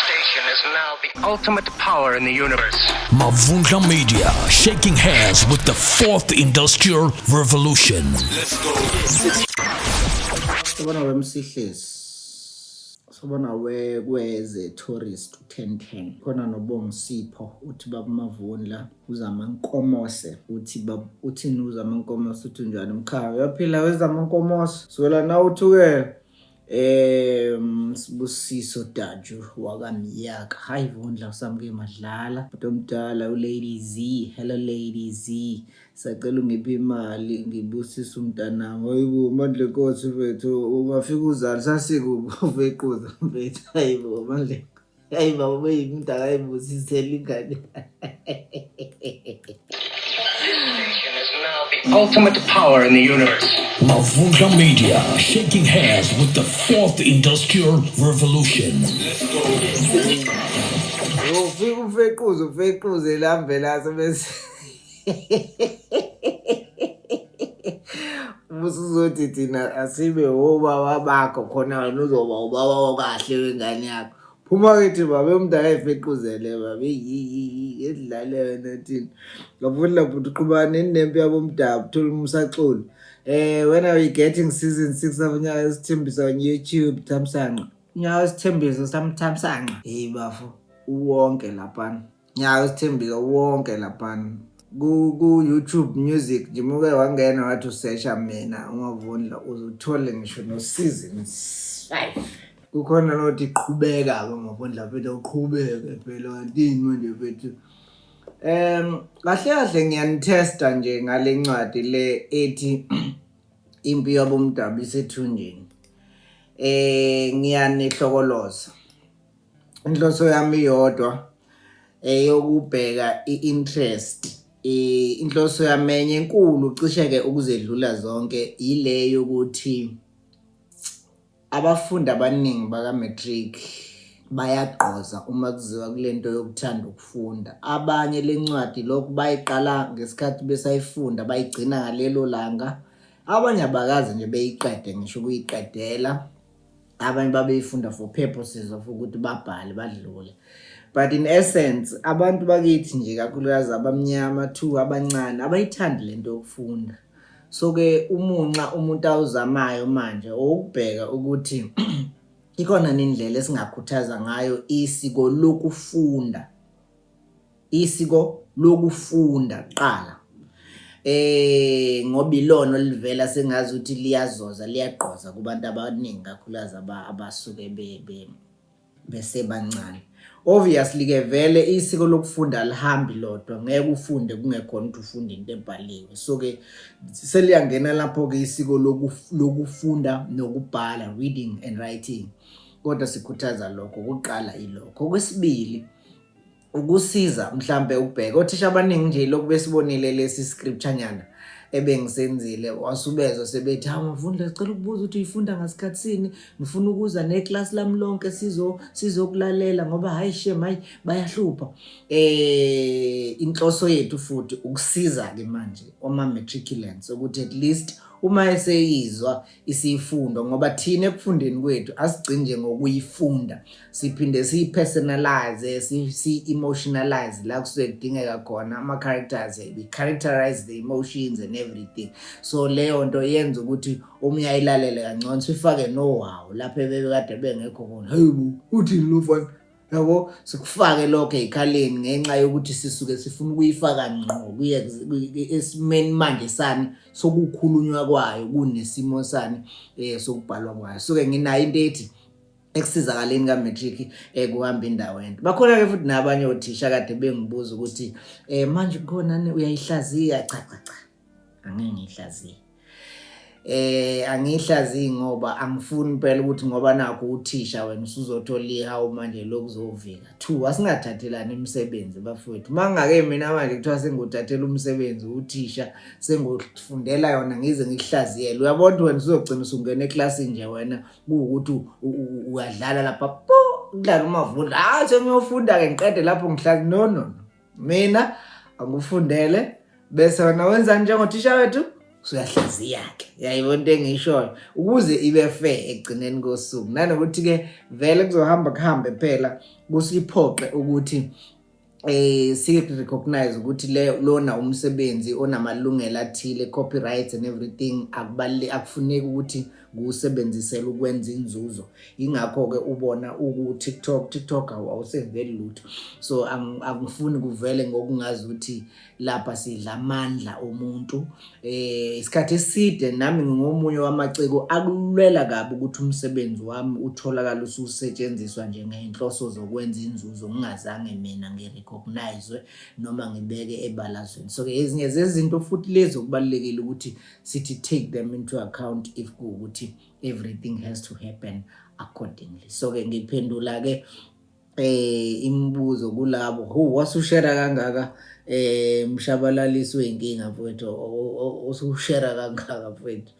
station is now the ultimate power in the universe. Mavundla Media, shaking hands with the fourth industrial revolution. Let's go. Sabona wemsihlezi. Sabona kweze tourist 1010. Khona noBongisipho uthi babamavundla uzamankomose uthini uzamankomose uthi njani mkhaya uyaphila wezamankomose sola na uthukela Sibusiso Daju wakamiyaka hayi vundla usamke madlala utomdala uLady Z. Hello Lady Z, sacela ungiphe imali ngibusisa umntanami. Hayibo mandle Nkosi mfethu ungafika uzali sasikubo uvequza mfethu. Hayibo mandle hayiba ubeyimntaka ayibusisela ingane. Ultimate power in the universe. Mavundla Media, shaking hands with the fourth industrial revolution. Let's go. Ufika uvequze lambela sebese. Usuzothi thina asibe obaba bakho khona uzoba ubaba okahle wengane yakho. Phuma kithi babe umntaka efequzele babe edlale nathini. Ngavula futhi uqhubana inempi yabo umdabu thola umsaxolo. When are we getting season 6 of Nyawo Sithembiso on YouTube Thamsanqa? Nyawo Sithembiso Thamsanqa. Hey bafo uwonke lapha. Nyawo Sithembiso wonke lapha. Ku YouTube music jimuke wangena wathi usearcha mina ungavundla uzuthola ngisho no season 5. Kukhona nothi qhubeka ke mavundla phela uqhubeke phela wantini manje mfethu. Kahle ngiyanitesta nje ngale ncwadi le ethi impi yabomdabu isethunjini. Ngiyanihlokoloza. Inhloso yami yodwa yokubheka iinterest. Inhloso yami enkulu cishe ke ukuzedlula zonke ile yokuthi abafundi abaningi baka matric bayagqoza uma kuziwa kulento yokuthanda ukufunda. Abanye lencwadi lokhu bayiqala ngesikhathi besayifunda bayigcina ngalelo langa. Abanye abakazi nje beyiqede ngisho kuyiqedela. Abanye babeyifunda for purposes of ukuthi babhale badlule. But in essence abantu bakithi nje kakhulukazi abamnyama 2 abancane abayithandi lento yokufunda. So ke umunxa umuntu awuzamayo manje ukubheka ukuthi ikhona indlela esingakhuthaza ngayo isiko lokufunda. Isiko lokufunda qala. Ngoba ilona livela sengazi ukuthi liyazoza liyagqoza kubantu abaningi kakhulukazi abasuke besebancane. Obviously ke vele isiko lokufunda alihambi lodwa ngeke ufunde kungekhona ukuthi ufunda into ebhaliwe. So ke seliyangena lapho ke isiko lokufunda nokubhala, reading and writing. Kodwa sikhuthaza lokho ukuqala ilokho. Okwesibili ukusiza mhlambe ubheka othisha abaningi nje lokho besibonile lesi scripture nyana ebengisenzile wasubezwa sebethi Mavundla sicela ukubuza ukuthi uyifunda ngasikhathi sini ngifuna ukuza neclass lami lonke sizokulalela ngoba hayi shem hayi bayahlupha. Inhloso yethu futhi ukusiza ke manje oma matriculants ukuthi at least uma eseyizwa isifundo ngoba thina ekufundeni kwethu asigcine nje ngokuyifunda siphinde siyipersonalize si-emotionalize la kusuke kudingeka khona ama characters we characterize the emotions and everything. So leyo nto yenza ukuthi omunye ayilalele kancane sifake no wow lapha bebekade bengekho khona hayibo uthi lo mfana yabo sikufake lokho ekhaleni ngenxa yokuthi sisuke sifuna ukuyifaka ngqo kuye esimeni manje sani sokukhulunywa kwayo kunesimo sani sokubhalwa kwayo. So ke nginayo into ethi ekusizakaleni ka matric kuhamba indawo ento. Bakhona ke futhi nabanye othisha kade bengibuza ukuthi manje khona uyayihlaziya cha angeke ngihlaziye. Angihlazi ngoba angifuni impela ukuthi ngoba nakho uthisha wena usuzothola ihawu manje lokuzovika. 2 asingathathelana imisebenzi bafowethu. Mangake mina manje kuthiwa senguthathela umsebenzi uthisha sengufundela yona ngize ngihlaziyele. Uyabona wena uzogcina usungena eclassini nje wena ukuthi uyadlala lapha udlala uMavundla sengiyofunda ke ngiqede lapho ngihlazi. No mina angufundele bese wena wenza njengothisha wethu usuyahlaziya ke yayibona into engishoyo ukuze ibe fair egcineni kosuku nanokuthi ke vele kuzohamba kuhambe phela kusiphoqe ukuthi recognize ukuthi lona umsebenzi onamalungelo athile copyrights and everything akufuneki ukuthi ngusebenzisela ukwenza inzuzo ingakho ke ubona TikTok awuseveli lutho so angifuni kuvele ngokungazi ukuthi lapha sidla amandla omuntu isikhathi eside nami ngomunye wamaciko akulwela kabi ukuthi umsebenzi wami utholakala ususetshenziswa njengenhloso zokwenza inzuzo ngingazange mina ngirecognize noma ngibeke ebalazweni so ke ezinye zezinto futhi lezo kubalekile ukuthi sithi take them into account if ukuthi everything has to happen accordingly so ke ngiphendula ke imibuzo kulabo wasushare kangaka mshabalaliso wenkinga mfowethu usushare kangaka mfowethu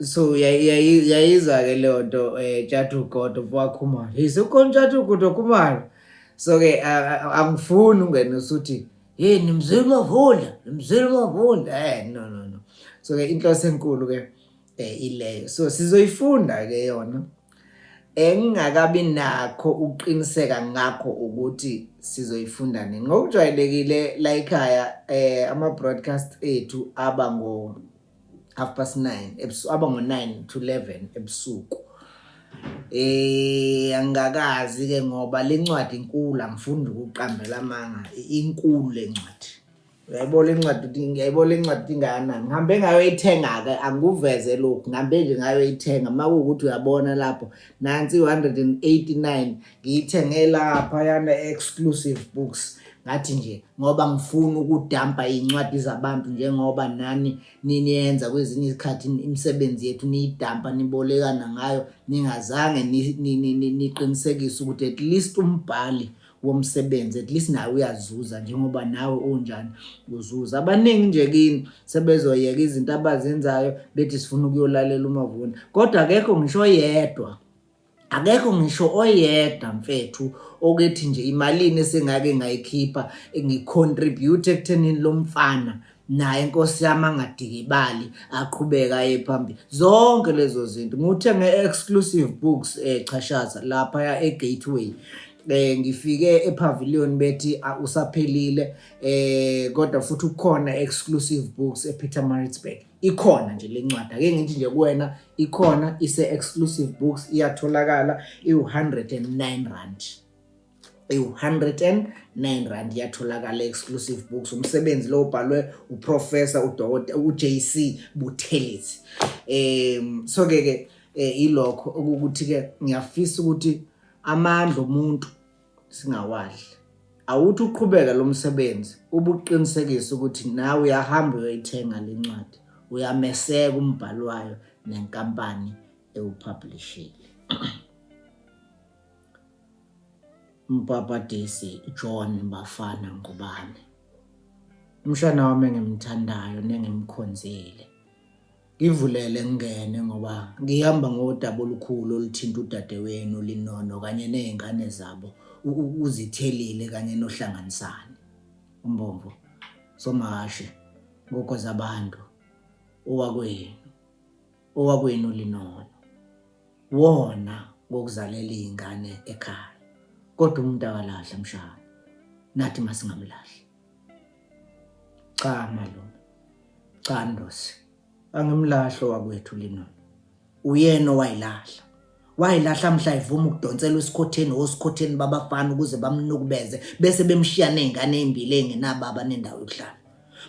so yayiza ke leyo nto Tjatu Godo wakhumala isikhona Tjatu Godo khumala so ke angifuni ungene usuthi hey nimzima vula no so ke inhloso enkulu ke ileyo so sizoyifunda ke yona engingakabi nakho uqiniseka ngakho ukuthi sizoyifunda nini ngokujwayelekile la ekhaya ama broadcast ethu aba ngo 9:30 aba ngo 9 to 11 ebusuku angakazi ke ngoba lencwadi inkulu angifuni ukuqambela amanga inkulu lencwadi uyayibona incwadi ingana ngihambe ngayo ithenga ke anguveze lokho ngihambe nje ngayo ithenga makuukuthi uyabona lapho nansi 189 ngiyithenge lapha yana exclusive books ngathi nje ngoba ngifuna ukudampa incwadi zabantu njengoba nani niniyenza kwezinye izikhathi imisebenzi yethu niyidampa nibolekana ngayo ningazange niqinisekise ukuthi at least umbhali womsebenzi at least nawe uyazuza njengoba nawe onjani uzuza abaningi nje kini sebezoyeka izinto abazenzayo bethi sifuna ukuyolalela uMavuna kodwa akekho ngisho oyedwa mfethu okethi nje imalini esengake ngayikhipha ngicontribute ekuthenini lo mfana naye inkosi yami angadikibali aqhubeka ephambili zonke lezo zinto ngithenge exclusive books chashaza lapha eGateway ngifike ePavilion bethi usaphelile kodwa futhi ukhona exclusive books ePietermaritzburg ikhona nje lencwadi ake ngithi nje kuwena ikhona ise exclusive books iyatholakala i109 rand i109 rand yatholakala exclusive books umsebenzi lo ubhalwe uprofessor uDr uJC Buthelezi so ke ilokho ukuthi ke ngiyafisa ukuthi amandla omuntu singawadli awuthi uqhubeka lo msebenzi ubuqinisekisa ukuthi nawe uyahamba uyayithenga lencwadi uyameseka umbhalo wayo nenkampani ewupublishile Mpapa Desi John Bafana Ngubane umshana wami engimthandayo nengimkhonzile ngivulele ngene ngoba ngihamba ngodaba olukhulu oluthinta udadewenu Linono kanye nezingane zabo uzithelile kanye nohlanganisane umbombo somashi ngokoza abantu owakwenu Linono wona ngokuzalela izingane ekhaya kodwa umuntu akalahla mshana nathi masingamlahli cha malume cha Ndosi angimlahlo wakwethu Linono uyena wayilahla mhla ivuma ukudonsela isikhotheni osikhotheni babafana ukuze bamnukubeze bese bemshiya nezingane ezimbili engenababa nendawo yokuhlala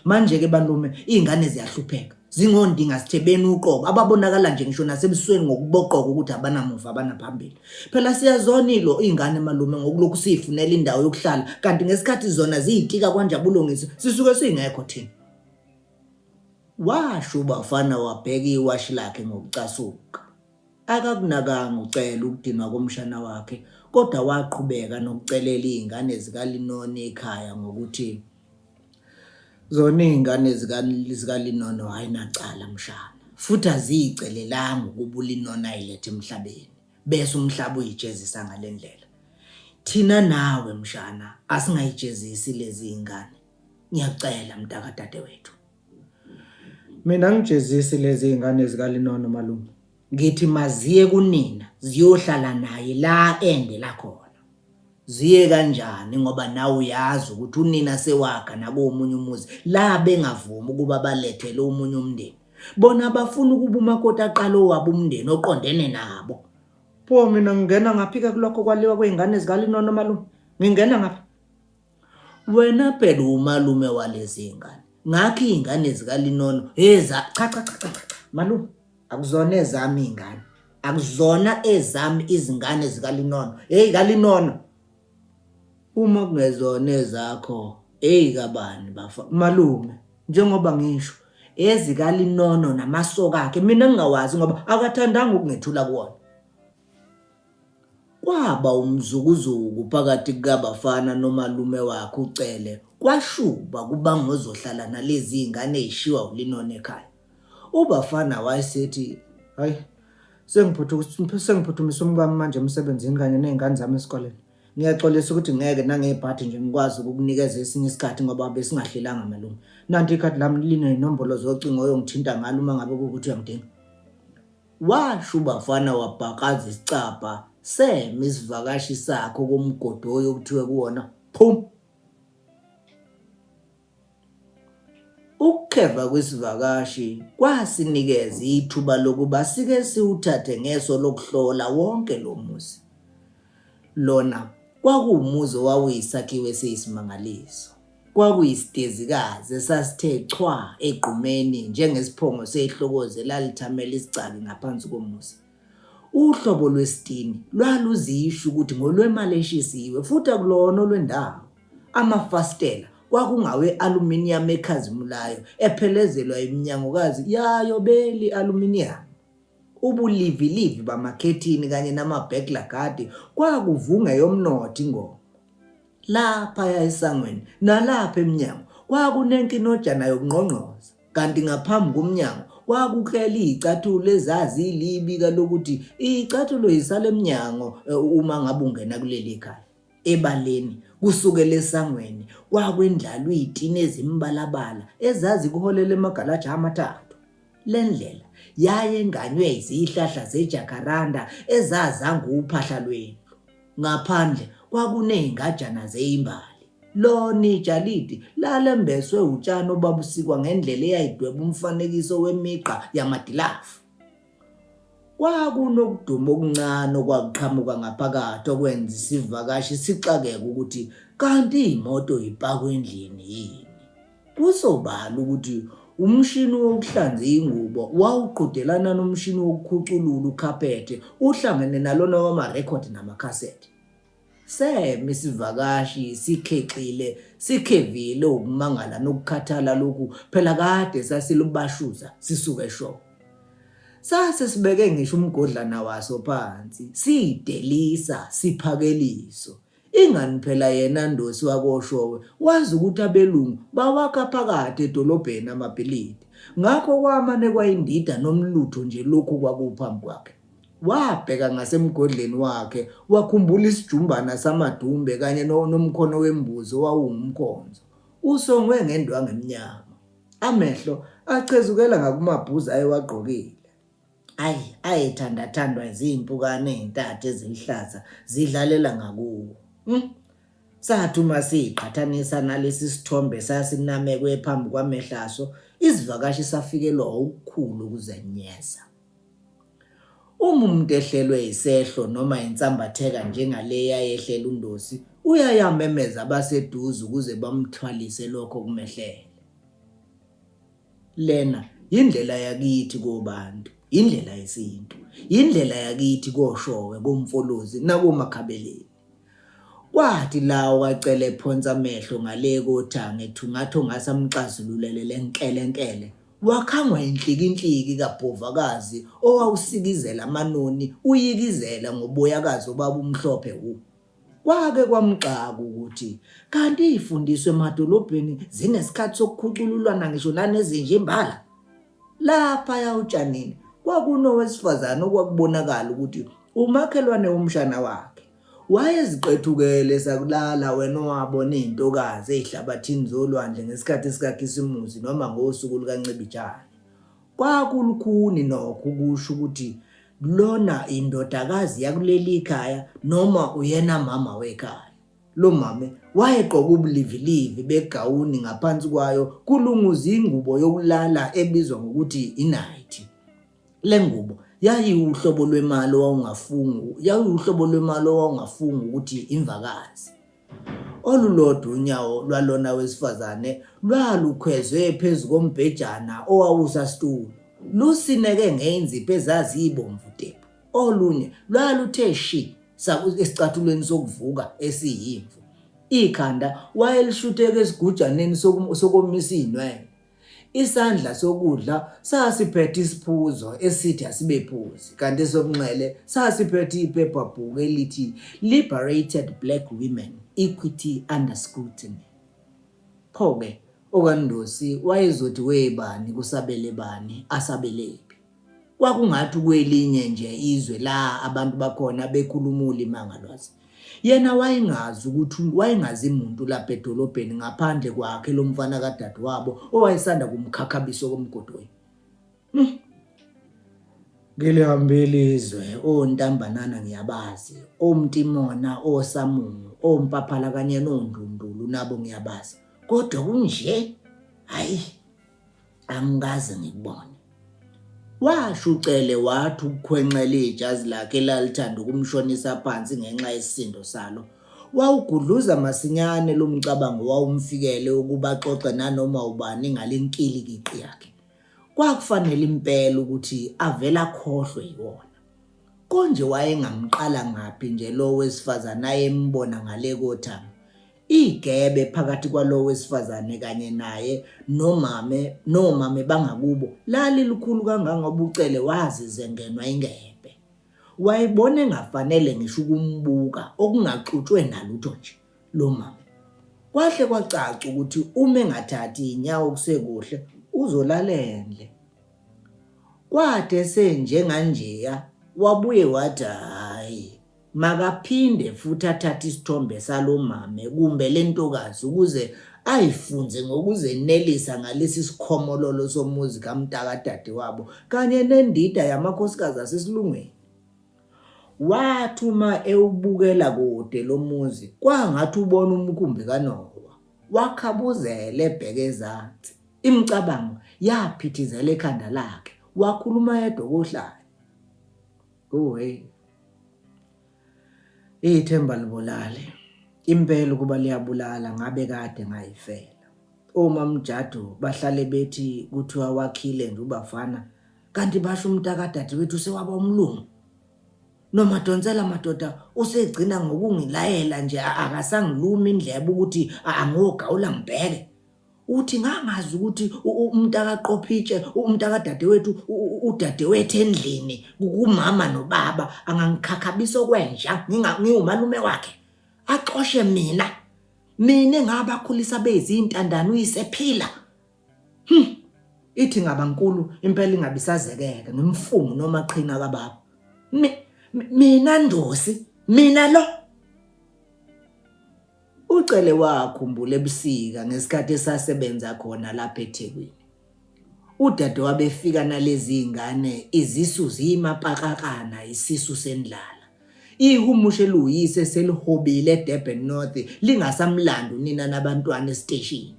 manje ke balume izingane ziyahlupheka zingondinga sithebeni uqobo ababonakala nje ngisho nasebusweni ngokuboqoka ukuthi abanamuva abanaphambili phela siyazonilo izingane malume ngokulokhu sifunela indawo yokuhlala kanti ngesikhathi zona ziyitika kwanjabulo ngisi sisuke singekho thina washo bafana wabheka iwashi lakhe ngokucasuka akakunakanga ucela ukudinwa komshana wakhe kodwa waqhubeka nokucelela izingane zikaLinono ekhaya ngokuthi zona izingane zikaLinono ayinacala mshana futhi azicelelanga ukuba uLinono ayilethe emhlabeni bese umhlaba uyijezisa ngalendlela thina nawe mshana asingayijezisi lezi izingane ngiyacela mntaka dadewethu Mina ngijezisi lezi ingane zikaLinono malume. Ngithi maziye kunina ziyohlala naye la endela khona. Ziye kanjani ngoba nawe uyazi ukuthi unina sewakha nabo omunye umuzi la bengavumi ukuba balethele omunye umndeni. Bona bafuna ukuba umakoti aqalo wabo umndeni oqondene nabo. Pho mina ngingena ngaphika kulokho kwaliwa kweingane zikaLinono malume. Ngingena ngapha. Wena phela umalume walezi ingane. Ngakho izingane zikaLinono cha malume akuzona ezami izingane. Akuzona ezami izingane zikaLinono. KaLinono. Uma kungezona ezakho, kabani bafa malume njengoba ngisho ezikaLinono namasoka akhe mina ngingawazi ngoba akathandanga ukungethula kuona. Kwaba umzukuzuku phakathi kabafana nomalume wakhe uCele kwashuba kuba ngozohlala nalezi izingane ezishiwa uLinono ekhaya. Ubafana wayesethi hayi sengiphuthumise umkami manje emsebenzini kanye nezingane zami esikoleni. Ngiyaxolisa ukuthi ngeke nangebhathi nje ngikwazi ukukunikeza esinye isikhathi ngoba besingahlelanga malume. Nanti ikhadi lami linezinombolo zocingo oyongithinta ngalo uma ngabe ukuthi uyangidinga. Washo ubafana wabhakaza isicapha sema isivakashi sakho komgodo okuthiwe kuwona phum. Ukukheva kwesivakashi kwasinikeza ithuba lokuba sike siwuthathe ngeso lokuhlola wonke lo muzi. Lona kwakuwumuzi owawuyisakhiwo esiyisimangaliso. Kwakuyisitezikazi esasithe chwa egqumeni njengesiphongo sehlokoze lalithamela isicaki ngaphansi komuzi. Uhlobo lwesitini lwaluzisho ukuthi ngolwemali eshisiwe futhi akulona olwendawo. Amafastela kwakungawe aluminium ekhazimulayo ephelezelwa iminyangokazi yayo beli aluminium. Ubulivilivi bamakhethini kanye namabhekilagadi kwakuvunga yomnothi ngo. Lapha esangweni nalapha eminyango kwakunenkinojana yokungqongqoza kanti ngaphambi komnyango kwakuklela izicathulo ezazilibika lokuthi izicathulo yisale eminyango uma ngabe ungena kuleli ekhaya. Ebaleni kusukela esangweni kwakwendlalwa izitini ezimbalabala ezazi kuholela emagalaja amathathu. Lendlela yaye nganywe izihlahla zejacaranda ezazanga uphahla lwendlu. Ngaphandle kwakunezingajana zezimbali. Lona itshalidi lalembeswe utshani obabusikwa ngendlela eyayidweba umfanekiso wemigqa yamadilafu. Kwakunokuduma okuncane okwakuqhamuka ngaphakathi okwenza isivakashi sixakeke ukuthi kanti imoto ipakwe endlini yini. Kusobala ukuthi umshini wokuhlanza ingubo wawuqhudelana nomshini wokukhuculula ukhaphethe uhlangene nalona wamarekhodi namakhasethi. Sema isivakashi sikhexile sikhevile ukumangala nokukhathala lokhu phela kade sasilubashuza sisuke eshowe. Sase sibeke ngisho umgodlana waso phansi sidelisa siphakeliso. Ingani phela yena Ndosi wakoshowe wazi ukuthi abelungu bawakha phakathi edolobheni amabhilidi. Ngakho kwamane kwayindida nomlutho nje lokhu kwakuphambi kwakhe. Wabheka ngasemgodleni wakhe wakhumbula isijumbana samadumbe kanye nomkhono wembuzi owawungumkhonzo. Usongwe ngendwangu emnyama. Amehlo achezukela ngakumabhuzu ayewagqokile. Ayethandathandwa izimpukane ezintathu ezilihlaza zidlalela ngakuwo. Sathi uma siqhathanisa nalesi sithombe sasinamekwe phambi kwamehlaso, isivakashi safikelwa ukukhulu ukuzenyeza. Uma umuntu ehlelwe isehlo noma insambatheka njengaleya yehlela uNdosi, uyayamemeza abaseduze ukuze bamthwalise lokho kumehlele. Lena indlela yakithi kobantu, indlela yesintu, indlela yakithi koshowe komfolozi nakomakhabeleni. Kwathi lawo wacela ephonsa amehlo ngale kothanga ethungatho ngasamxazululele lenkelenkele. Wakhangwa inhlikinhliki kabhovakazi owawusikizela amanoni uyikizela ngoboyakazi obabumhlophe hu. Kwake kwamxaka ukuthi kanti izifundiswe emadolobheni zinesikhathi sokukhucululwana ngisho nanezinje imbala. Lapha yawutshanini kwakunowesifazana okwakubonakala ukuthi umakhelwane womshana wakhe. Wayeziqethukele sakulala wena owabona izintokazi ezihlabathini zolwandle ngesikhathi sikaKhisimusi noma ngosuku lukaNcibijane. Kwakulukhuni nokho kusho ukuthi lona indodakazi yakuleli khaya noma uyena mama wekhaya. Lo mama wayegqoka ubulivilivi begawuni ngaphansi kwayo kulunguza ingubo yokulala ebizwa ngokuthi inight. Le ngubo yayiwuhlobo lwemali owawungafunga ukuthi imvakazi. Olulodwa unyawo lwalona wesifazane lwalukhwezwe phezu kombhejana owawusasitulo, lusineke ngenzipho ezazibomvu tephu. Olunye lwaluthe shi esicathulweni sokuvuka esiyimvu. Ikhanda wayelishutheke esigujaneni sokomisa inwele. Isandla sokudla sasiphethe isiphuzo esithi asibephuzi, kanti sokunxele sasiphethe iphephabhuku elithi Liberated Black Women, Equity Under Scrutiny. Pho-ke okaNdosi wayezothi webani kusabele bani asabelephi. Kwakungathi kwelinye nje izwe la abantu bakhona bekhuluma ulimi angalwazi. Yena wayengazi umuntu lapha edolobheni ngaphandle kwakhe lo mfana kadadewabo owayesanda kumkhakhabisa komgodweni. Ngilihambile izwe, ontambanana ngiyabazi, omtimona, osamungu, ompaphala kanye nondundulu nabo ngiyabazi. Kodwa kunje, hayi, angikaze ngikubone. Washucele wathi ukukhwenxela ijazi lakhe lalithanda ukumshonisa phansi ngenxa yesisindo salo. Wawugudluza masinyane lo mcabango wawumfikele ukuba xoxe nanoma ubani ngalenkilikiki yakhe. Kwakufanele impela ukuthi avela khohlwe yiwona. Konje wayengamqala ngaphi nje lo wesifazane ayembona ngale kothamo. Igebe phakathi kwalo wesifazane kanye naye nomame bangakubo lali likhulu kangangoba ucele wazizengenwa ingebe. Wayibone ngafanele ngisho ukumbuka okungaxutshwe nalutho nje lo mama. Kwahle kwacaca ukuthi uma engathathi inyawo kusekuhle uzolalendle. Kwade senjenganjeya wabuye wathi hayi makaphinde futhi athathe isithombe salomame kumbe lentokazi ukuze ayifunze ngokuzenelisa ngalesi sikhomololo somuzi kaMtakadade wabo kanye nendida yamakhosikazi asesilungwini. Wathuma ewubukela kude lo muzi kwangathi ubona umkhumbi kaNowa. Wakhabuzela ebheke ezansi. Imicabango yaphithizela ekhanda lakhe. Wakhuluma yedwa kohlala. Hey. Ithemba libulale. Impela kuba liyabulala ngabe kade ngayifela. OMaMjadu bahlale bethi kuthiwa wakhile nje ubafana kanti basho uMtakadade wethu sewaba umlungu. Nomadonsela madoda usegcina ngokungilayela nje akasangiluma indlebe ukuthi angogawula ngibheke. Uthi ngangazi ukuthi umntakaqophitshe umntakadade wethu udadewethu endlini kumama nobaba angangikhakhabisa okwenja ngiwumalume wakhe axoshe mina engabakhulisa bezintandane uyisephila. Ithi ngabankulu impela ingabisazekeka ngimfungu noma qhina kababa. Mina Ndosi, mina lo. Ucele wakhumbula ebusika ngesikhathi esasebenza khona lapha eThekwini. Udade wabefika nalezi ingane izisu zimapakakana isisu sendlala. Ihumushe luyise selihobile eDurban North lingasamlando nina nabantwana estation.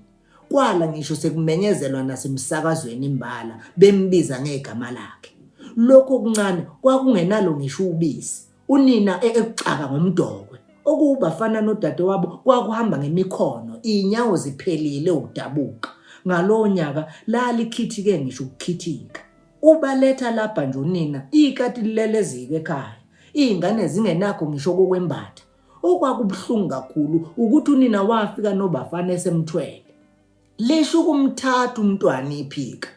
Kwala ngisho sekumenyezelwa nasemsakazweni imbala bembiza ngegama lakhe. Lokho okuncane kwakungenalo ngisho ubisi. Unina ekuxaka ngomdokwe. Okubafana nodade wabo kwakuhamba ngemikhono inyawo ziphelile udabuka. Ngalo nyaka lalikhithike ngisho ukukhithika. Ubaletha lapha nje unina ikati lilelezike ekhaya. Izingane zingenakho ngisho kokwembatha. Okwakubhlungu kakhulu ukuthi unina wafika nobafana esemthwele. Lesho kumthatha umntwana iphika.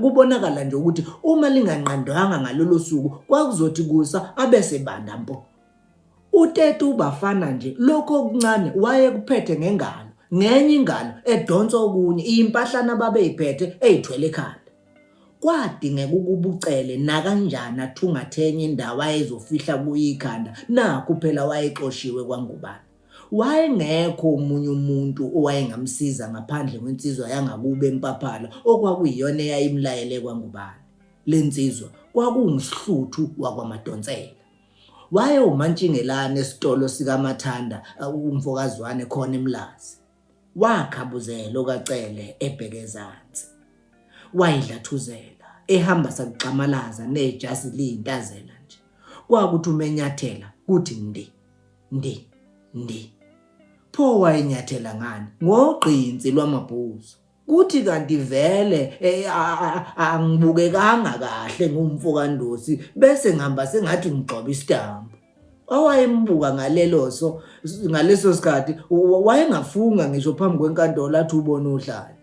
Kubonakala nje ukuthi uma linganqandwanga ngalolo suku kwakuzothi kusa abesebanda mpo. Utete ubafana nje lokho okuncane wayekuphethe ngengalo, ngenye ingalo edonsa okunye impahlana babeyiphethe eyithwele ekhanda. Kwadingeka ukubucele nakanjani athungathenye indawo ayezofihla kuyikhanda nakho phela wayexoshiwe kwangubani. wayengekho umunye umuntu owayengamsiza ngaphandle kwensizwa yangakubo eMpaphala okwakuyiyona eyayimlayele kwaNgubane. Le nsizwa kwakungusihluthu wakwaMadonsela. Waye uMantshingelane esitolo sikaMathanda umfokazwane khona eMlazi. Wakhabuzela okaCele ebhekezansi. Wayidlathuzela ehamba sakugxamalaza nejasi liyintazela nje. Kwakuthi umenyathela kuthi ndi. Pho wayenyathela ngani? Ngogqinsi lwamabhuzu. Kuthi kanti vele angibukekanga kahle ngumfokandosi bese ngihamba sengathi ngigcoba isitambu. Owayembuka ngaleso sikhathi wayengafunga ngisho phambi kwenkantolo athi ubona uhlala.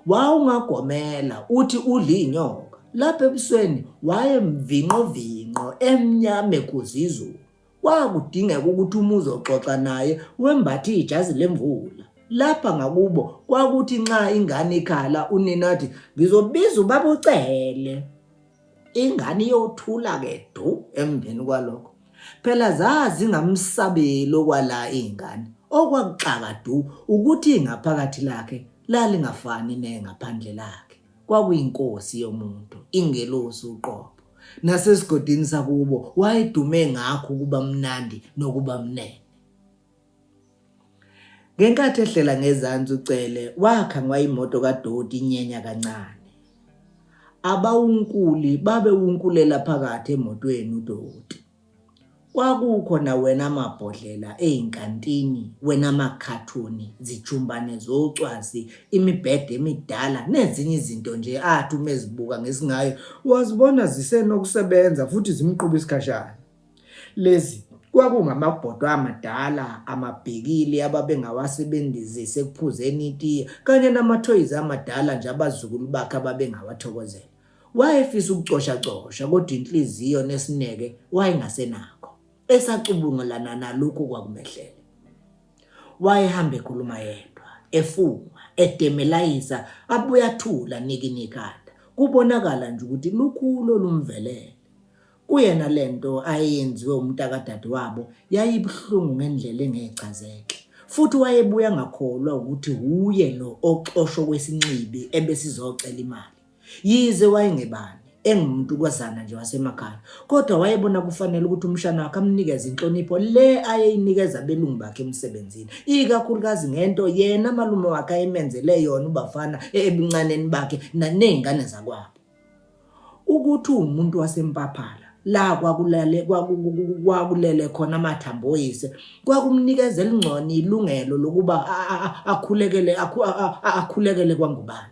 Wawungagomela uthi udla inyoka. Lapha ebusweni wayemvinqo emnyama kuzizulu. Kwakudingeka ukuthi umuzo oxoxa naye wembathe ijazi lemvula. Lapha ngakubo kwakuthi nxa ingane ikhala unina athi ngizobiza ubaba uCele. Ingane yothula ke du emveni kwalokho. Phela zazi ngamsabeli okwala ingane. Okwakuxaka du ukuthi ingaphakathi lakhe lalingafani nengaphandle lakhe. Kwakuyinkosi yomuntu, ingelosi uqobo. Nasesigodini sakubo wayedume ngakho kuba mnandi nokuba mnene. Ngenkathi ehlela ngezansi uCele wakhangwa imoto kaDoti inyenya kancane. Abawunkuli babewunkulela phakathi emotweni uDoti. Kwakukhona wena amabhodlela einkantini, wena amakhathuni, zijumbane zocwazi, imibhede emidala nezinye izinto nje athi umezibuka ngesingayo wazibona zisenokusebenza futhi zimqhuba isikhashana. Lezi kwakungamabhodwe amadala, amabhekili ababengawasebenzisa ekuphuzeni itiye kanye namathoyizi amadala nje abazukulu bakhe ababengawathokozela. Wayefisa ukucosha kodwa inhliziyo nesineke wayengasenakho. Esacubungulana nalokho kwakumehlele. Wayehamba ekhuluma yedwa, efunga, edemelayisa, abuya athula nikinikada. Kubonakala nje ukuthi lukhulu olumvelele. Kuyena lento ayenziwe umntakadadewabo yayibuhlungu ngendlela engechazeke. Futhi wayebuya ngakholwa ukuthi uye lo oxosho kwesinxibi ebesizocela imali. Yize wayengebani engumuntu kwazana nje wasemakhaya, kodwa wayebona kufanele ukuthi umshana wakhe amnikeze inhlonipho le ayeyinikeza abelungu bakhe emsebenzini, ikakhulukazi ngento yena malume wakhe ayemenzele yona ubafana ebuncaneni bakhe nanezingane zakwabo. Ukuthi umuntu waseMpaphala la kwakulele khona amathambo oyise kwakumnikezela ingcono ilungelo lokuba akhulekele kwaNgubane.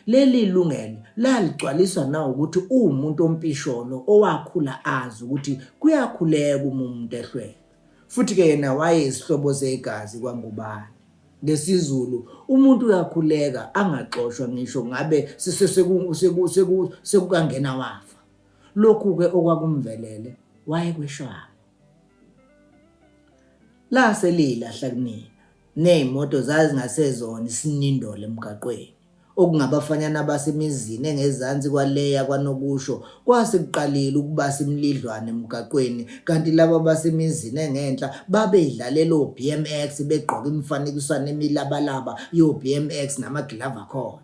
Leli lungelo laligcwaliswa na ukuthi umuntu ompisholo owakhula azi ukuthi kuyakhuleka umuntu ehlwele. Futhi ke yena wayesihlobo segazi kwaNgubane. Ngesizulu umuntu uyakhuleka angaxoshwa ngisho ngabe sekukangena wafa. Lokhu ke okwakumvelele wayekweshwana. La selilahla kunina nezimoto zazingasezona isinindole emgaqweni. Okungabafanyana basemizini engezansi kwaleya kwanokusho kwase kuqalile ukuba simlidlwane emgaqweni, kanti labo basemizini engenhla babedlalela oBMX begqoka imifanekiswana emilabalaba yoBMX namaglava khona.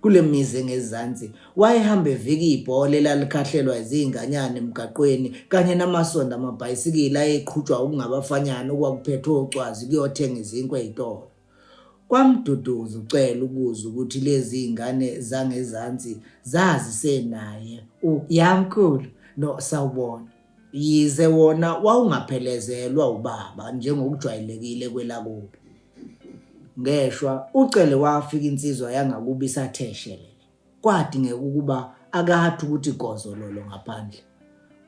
Kule mizi engezansi wayehamba evika ibhola elalikhahlelwa izinganyana emgaqweni kanye namasonda amabhayisikili ayeqhutshwa ukungabafanyana okwakuphethwe ocwazi kuyothenga izinkwe ezitolo. Kwamduduza uCele ukuza ukuthi lezi ingane zangezansi zazisenaye yamkhulu no sawubona. Yize wona wawungaphelezelwa ubaba njengokujwayelekile kwelakubo. Ngeshwa uCele wafika insizwa yangakubi isatheshelele. Kwadingeka ukuba akahathi ukuthi gozololo ngaphandle.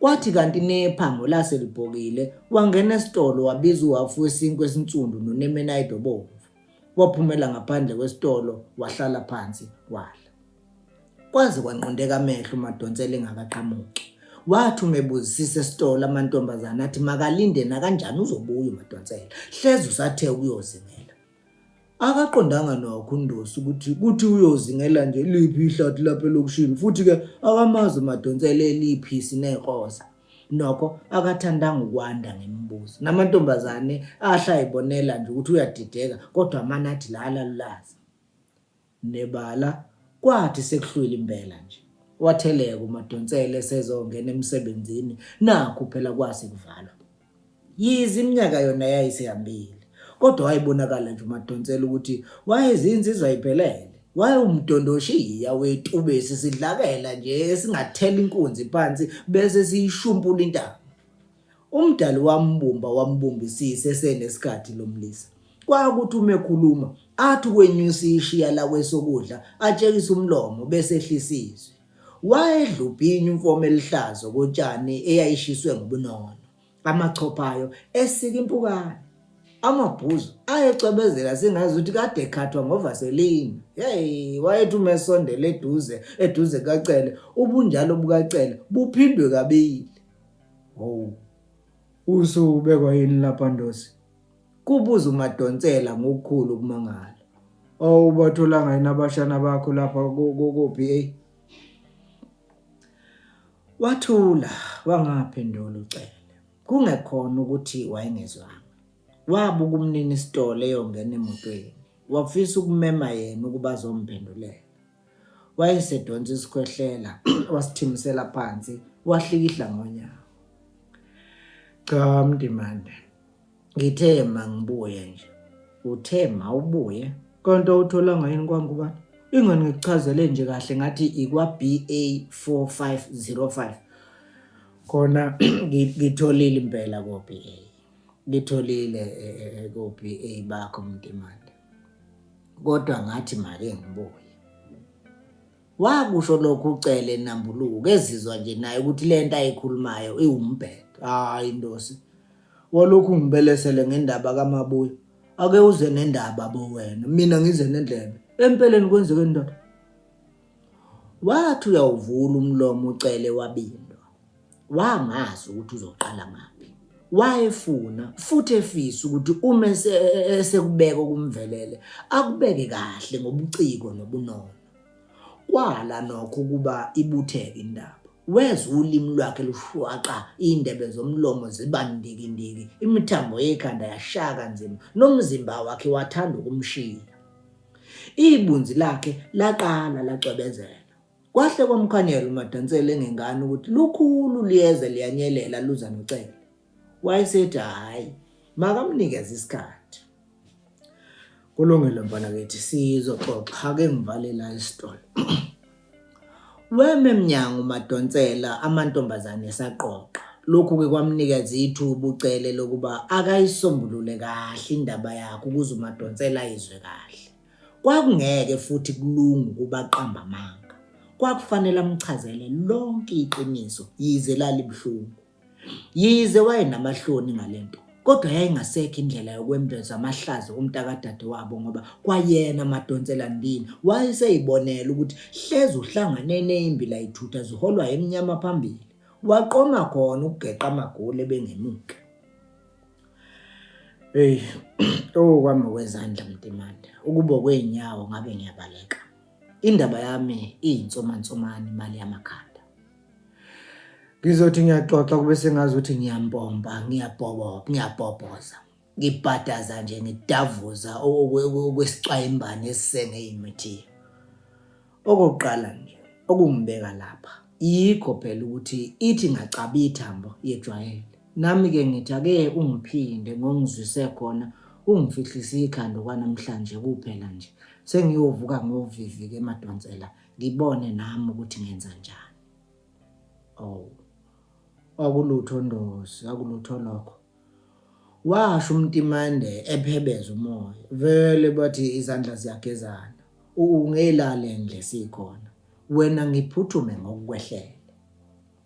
Kwathi kanti nephango laselibhokile wangena esitolo wabiza uhafu wesinkwe esinsundu nonemenayidi obomvu. Waphumela ngaphandle kwesitolo wahlala phansi wadla. Kwaze kwanqondeka amehlo uMadonsela engakaqhamuki. Wathi umebuzisisa esitolo amantombazana athi makalinde na kanjani uzobuya uMadonsela. Hleze usathe ukuyozingela. Akaqondanga nokho uNdosi ukuthi uyozingela nje liphi ihlathi lapha elokushini futhi ke akamazi uMadonsela eliphisi neqoza. nokho akathandanga ukwanda ngemibuzo. Namantombazane ahlayibonela nje ukuthi uyadideka kodwa amana athi lala lulazi. Nebala kwathi sekuhlwile impela nje. Watheleka uMadonsela esezongena emsebenzini nakho phela kwase kuvalwa. Yize iminyaka yona yayisihambile kodwa wayibonakala nje uMadonsela ukuthi wayezinsizwa ayiphelele. Wayewumdondoshiya wetubesi sidlakela nje esingathela inkunzi phansi bese siyishumpula intamo. Umdali wambumbisisa esenesikhathi lomlisa. Kwakuthi uma ekhuluma athi kwenyusa ishiya la kwesokudla atshekisa umlomo bese ehlisizwe. Wayedla ubhinyu imfomo elihlazo kotshani eyayishiswe ngobunono. Amachophayo esika impukane. Amabhuzu ayecwebezela singazi ukuthi kade ekhathwa ngovaseline. Wayethi uma esondela eduze kaCele ubunjalo bukaCele buphindwe kabili. Usubekwa yini lapha Ndosi? Kubuza uMadonsela ngokukhulu ukumangala. Ubatholanga yini abashana bakho lapha ko-PA? Wathula wangaphendula uCele. Kungekhona ukuthi wayengezwanga. Wabuka umnini isitole eyongena emotweni. Wafisa ukumema yena ukuba azomphendulela. Wayesedonsa isikhwehlela wasithimisela phansi wahlikihla ngonyawo. Cha Mdimande. Ngithe mangibuye nje. Uthe mawubuye kanti awutholanga yini kwangubani? Ingani ngikuchazele nje kahle ngathi ikwa BA 4505. Khona ngitholile impela ko BA. Ngitholile ko BA bakho Mdimande. Kodwa ngathi make ngibuye. Wakusho lokhu uCele nambuluko ezizwa nje naye ukuthi lento ayikhulumayo iwumbhedo. Hayi Ndosi. Walokhu ngibelesele ngendaba kaMabuya. Ake uze nendaba bo wena. Mina ngize nendlebe. Empeleni kwenzeke ndoda. Wathi uyawuvula umlomo uCele wabindwa. Wangazi ukuthi uzoqala ngaphi. Wayefuna futhi efisa ukuthi uma esekubeka kumvelele akubeke kahle ngobuciko nobunono. Kwala nokho kuba ibutheke indaba. Wezwe ulimi lwakhe lushwaqa indebe zomlomo zibandikindiki imithambo yekhanda yashaka nzima nomzimba wakhe wathanda ukumshiya. Ibunzi lakhe laqala lacwebezela. Kwahle kwamkhanyela uMadonsela engengane ukuthi lukhulu liyeze liyanyelela luza noCele. Wayesethi hayi makamnikeze isikhathi. Kulungile mfana kethi sizoxoxa ake ngivalela isitolo. Weme emnyango uMadonsela amantombazane esaqoqa. Lokhu ke kwamnikeza ithuba uCele lokuba akayisombulule kahle indaba yakhe ukuze uMadonsela ayizwe kahle. Kwakungeke futhi kulungu kuba aqamba amanga. Kwakufanele amchazele lonke iqiniso yize lalibhlungu. Yize wayenamahloni ngalento. Kodwa yayingasekho indlela yokwembeza amahlazo umntakadade wabo ngoba kwayena Madonsela Ndini wayeseyibonela ukuthi hleze uhlangane nembi la ithutha ziholwa eminyama phambili. Waqoma khona ukugeqa amagoli bengemuke. Kwami wezandla Mdimande. Ukuba kwenyawo ngabe ngiyabaleka. Indaba yami iyinsomansomani imali yamakhanda. Ngizothi ngiyaxoxa kube sengazi ukuthi ngiyampompa, ngiyabhobhoza. Ngibhadaza nje ngidavuza okwesicwayimbane esisenge imithi. Okokuqala nje okungibeka lapha yikho phela ukuthi ithi ngacaba ithambo yejwayele. Nami ke ngithi ake ungiphinde ngongizwise khona ungifihlise ikhanda kwanamhlanje kuphela nje. Sengiyovuka ngovivike eMadonsela ngibone nami ukuthi ngenza njani. Akulutho Ndosi, akulutho lokho. Washo uMtimande ephebeza umoya. Vele bathi izandla ziyagezana. Ungelale nje sikhona. Wena ngiphuthume ngokukwehlele.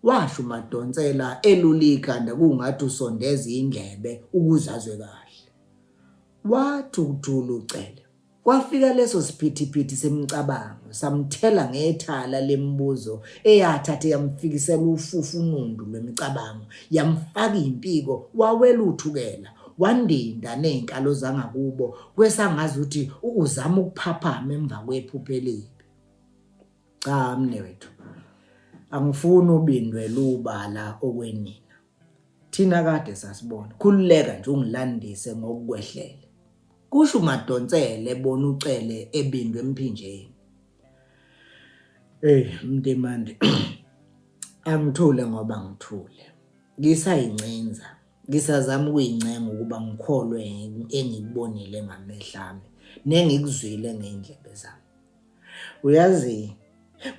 Washo uMadonsela elulika kungathi usondeza indlebe ukuzazwe kahle. Wathi ukuthula uCele. Kwafika leso siphithiphithi semcabango samthela ngethala lembuzo eyathathe yamfikisela ufufu unundu lwemicabango yamfaka impiko wawela uthukela wandinda nezinkalo zangakubo kwesangazi ukuthi uzama ukuphaphama emva kwephupho elibi. Cha mnewethu angifuni ubindwe lubala okwenina. thina kade sasibona khululeka nje ungilandise ngokukwehlele kusho uMadonsela ebona ucele ebindwe emphinjeni. Mntemande angithule ngoba ngithule ngisayincinza ngisazama ukuyincenga ukuba ngikholwe engikubonile ngamehlo ami nengikuzwile ngeindlebe zami.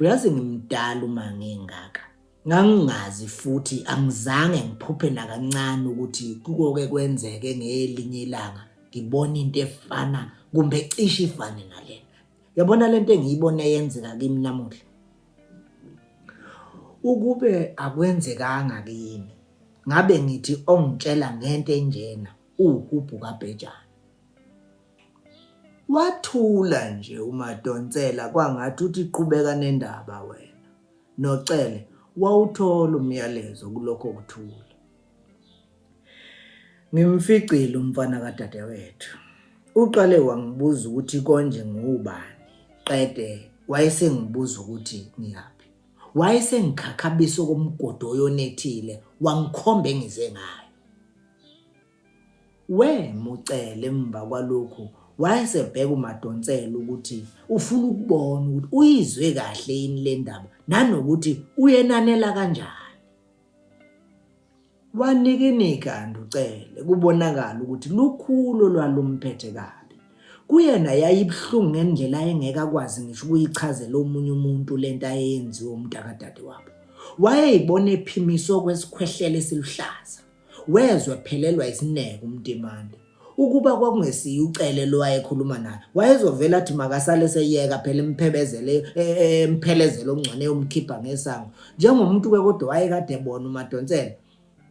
Uyazi ngimdala uma ngingaka ngangingazi futhi angizange ngiphuphe nakancane ukuthi kukoke kwenzeke ngelinye ilanga ngibona into efana kumbe cishe ifane nalena. Yabona lento engiyibone yenzeka kimi namuhla ukube akwenzekanga kimi ngabe ngithi ongitshela ngento enjena uHubhu kaBhejane. Wathula nje uMadonsela kwangathi uthi qhubeka nendaba wena nocele wawuthola umyalezo kulokho kuthula. Ngimficile umfana kadadewethu uqale wangibuza ukuthi konje ngubani qede wayesengibuza ukuthi ngiyaphi. Wayesengikhakhabisa komgodo oyonethile wangikhomba engize ngayo. Mucele emva kwalokhu wayesebheka uMadonsela ukuthi ufuna ukubona ukuthi uyizwe kahle yini le ndaba nanokuthi uyenanela kanjani. Wanikinika nducele kubonakala ukuthi lukhulu lwalumphethe kabi. Kuyena yayibhlungu ngendlela engeka kwazi ngisho ukuyichazela omunye umuntu lento ayenziwe umntakadade wabo. Wayeyibona ephimiso kwesikhwehlele esiluhlaza. Wezwe phelelwa isineke umntemande. Ukuba kwakungesiye ucele lo wayekhuluma naye wayezovela athi makasale seyeka phela emphelezelo ongcane umkhipha ngesango. Njengomuntu kodwa wayekade ebona uMadonsela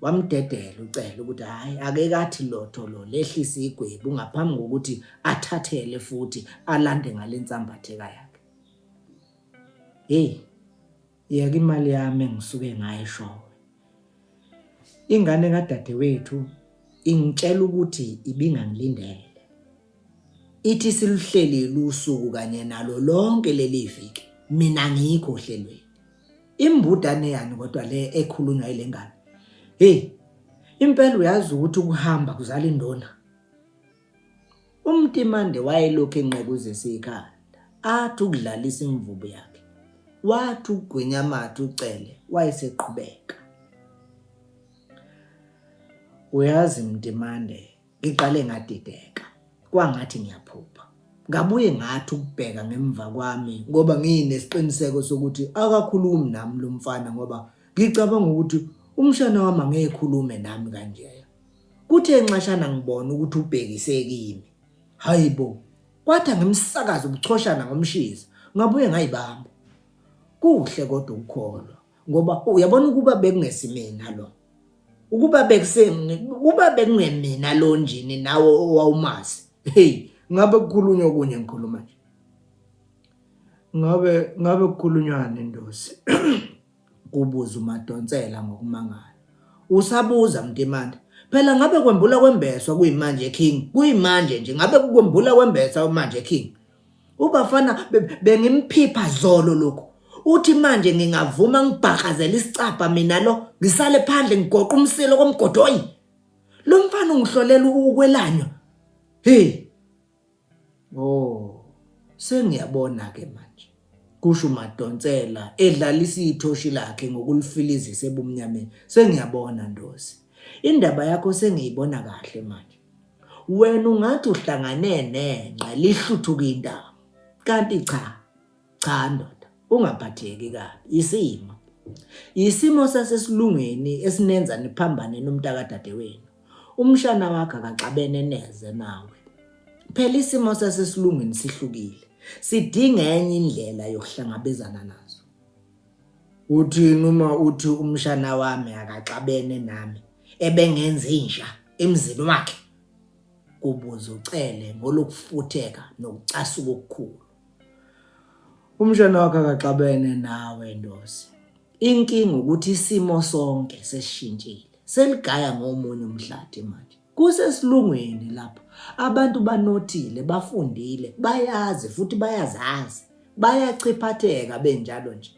wamdedela ucela ukuthi hayi ake kathi lotho lo lehlisa igwebu ngaphambi kokuthi athathele futhi alande ngalensambatheka yakhe. Yeke imali yami engisuke ngayishowe. Ingane kadadewethu ingitshela ukuthi ibingangilindele. Ithi siluhlelile usuku kanye nalo lonke leli viki mina ngikho hlelweni. Imbudane yani kodwa le ekhulunywa ile ngane. Impela uyazi ukuthi ukuhamba kuzala indona. Umntemande wayelokhu enqekuzisa ikhanda athi ukudlalisa imvubu yakhe. Wathi ugwinya amathe ucele wayeseqhubeka. Uyazi Mntemande ngiqale ngadideka kwangathi ngiyaphupha. Ngabuye ngathi ukubheka ngemva kwami ngoba nginesiqiniseko sokuthi akakhulumi nami lo mfana ngoba ngicabanga ukuthi umshana wami angekhulume nami kanje. Kuthe enxashana ngibona ukuthi ubhekise kimi. Hayibo. Kwathi ngimsakaza ubuchoshana ngomshiza. Ngabuye ngayibamba. Kuhle kodwa ukukholwa ngoba uyabona ukuba bekungesimina lo. Ukuba bekungemina lo njini nawe owawumazi. Ngabe kukhulunywa okunye ngikhuluma nje. Ngabe kukhulunywane Ndosi. Kubuza uMadonsela ngokumangala. Usabuza Mntemande. Phela ngabe kwembula kwembeswa kuyimanje King. Kuyimanje nje ngabe kukwembula kwembeswa manje King. Ubafana bengimphipha zolo lokho. Uthi manje ngingavuma ngibhakazela isicapha mina lo ngisale phandle ngigoqa umsilo komgodoyi. Lo mfana ungihlolela ukwelanywa. Sengiyabona ke manje. Kusho uMadonsela edlalisa ithoshi lakhe ngokulifilizisa ebumnyameni. Sengiyabona Ndosi. Indaba yakho sengiyibona kahle manje. Wena ungathi uhlangane nenqa lihluthuka indaba. Kanti cha ndoda. Ungaphatheki kabi. Isimo sasesilungweni esinenza niphambane nomntakadade wenu. Umshana wakhe akaxabene neze nawe. Phela isimo sasesilungweni sihlukile. Sidinga enye indlela yokuhlangabezana nazo. Uthini uma uthi umshana wami akaxabene nami ebengenza insha emzini wakhe? Kubuza ucele ngolokufutheka nokucasuka okukhulu. Umshana wakhe akaxabene nawe Ndosi. Inkinga ukuthi isimo sonke sesishintshile. Seligaya ngomunye umhlathi manje. Kusesilungweni lapha. Abantu banothile, bafundile, bayazi futhi bayazazi. Bayachiphatheka benjalo nje.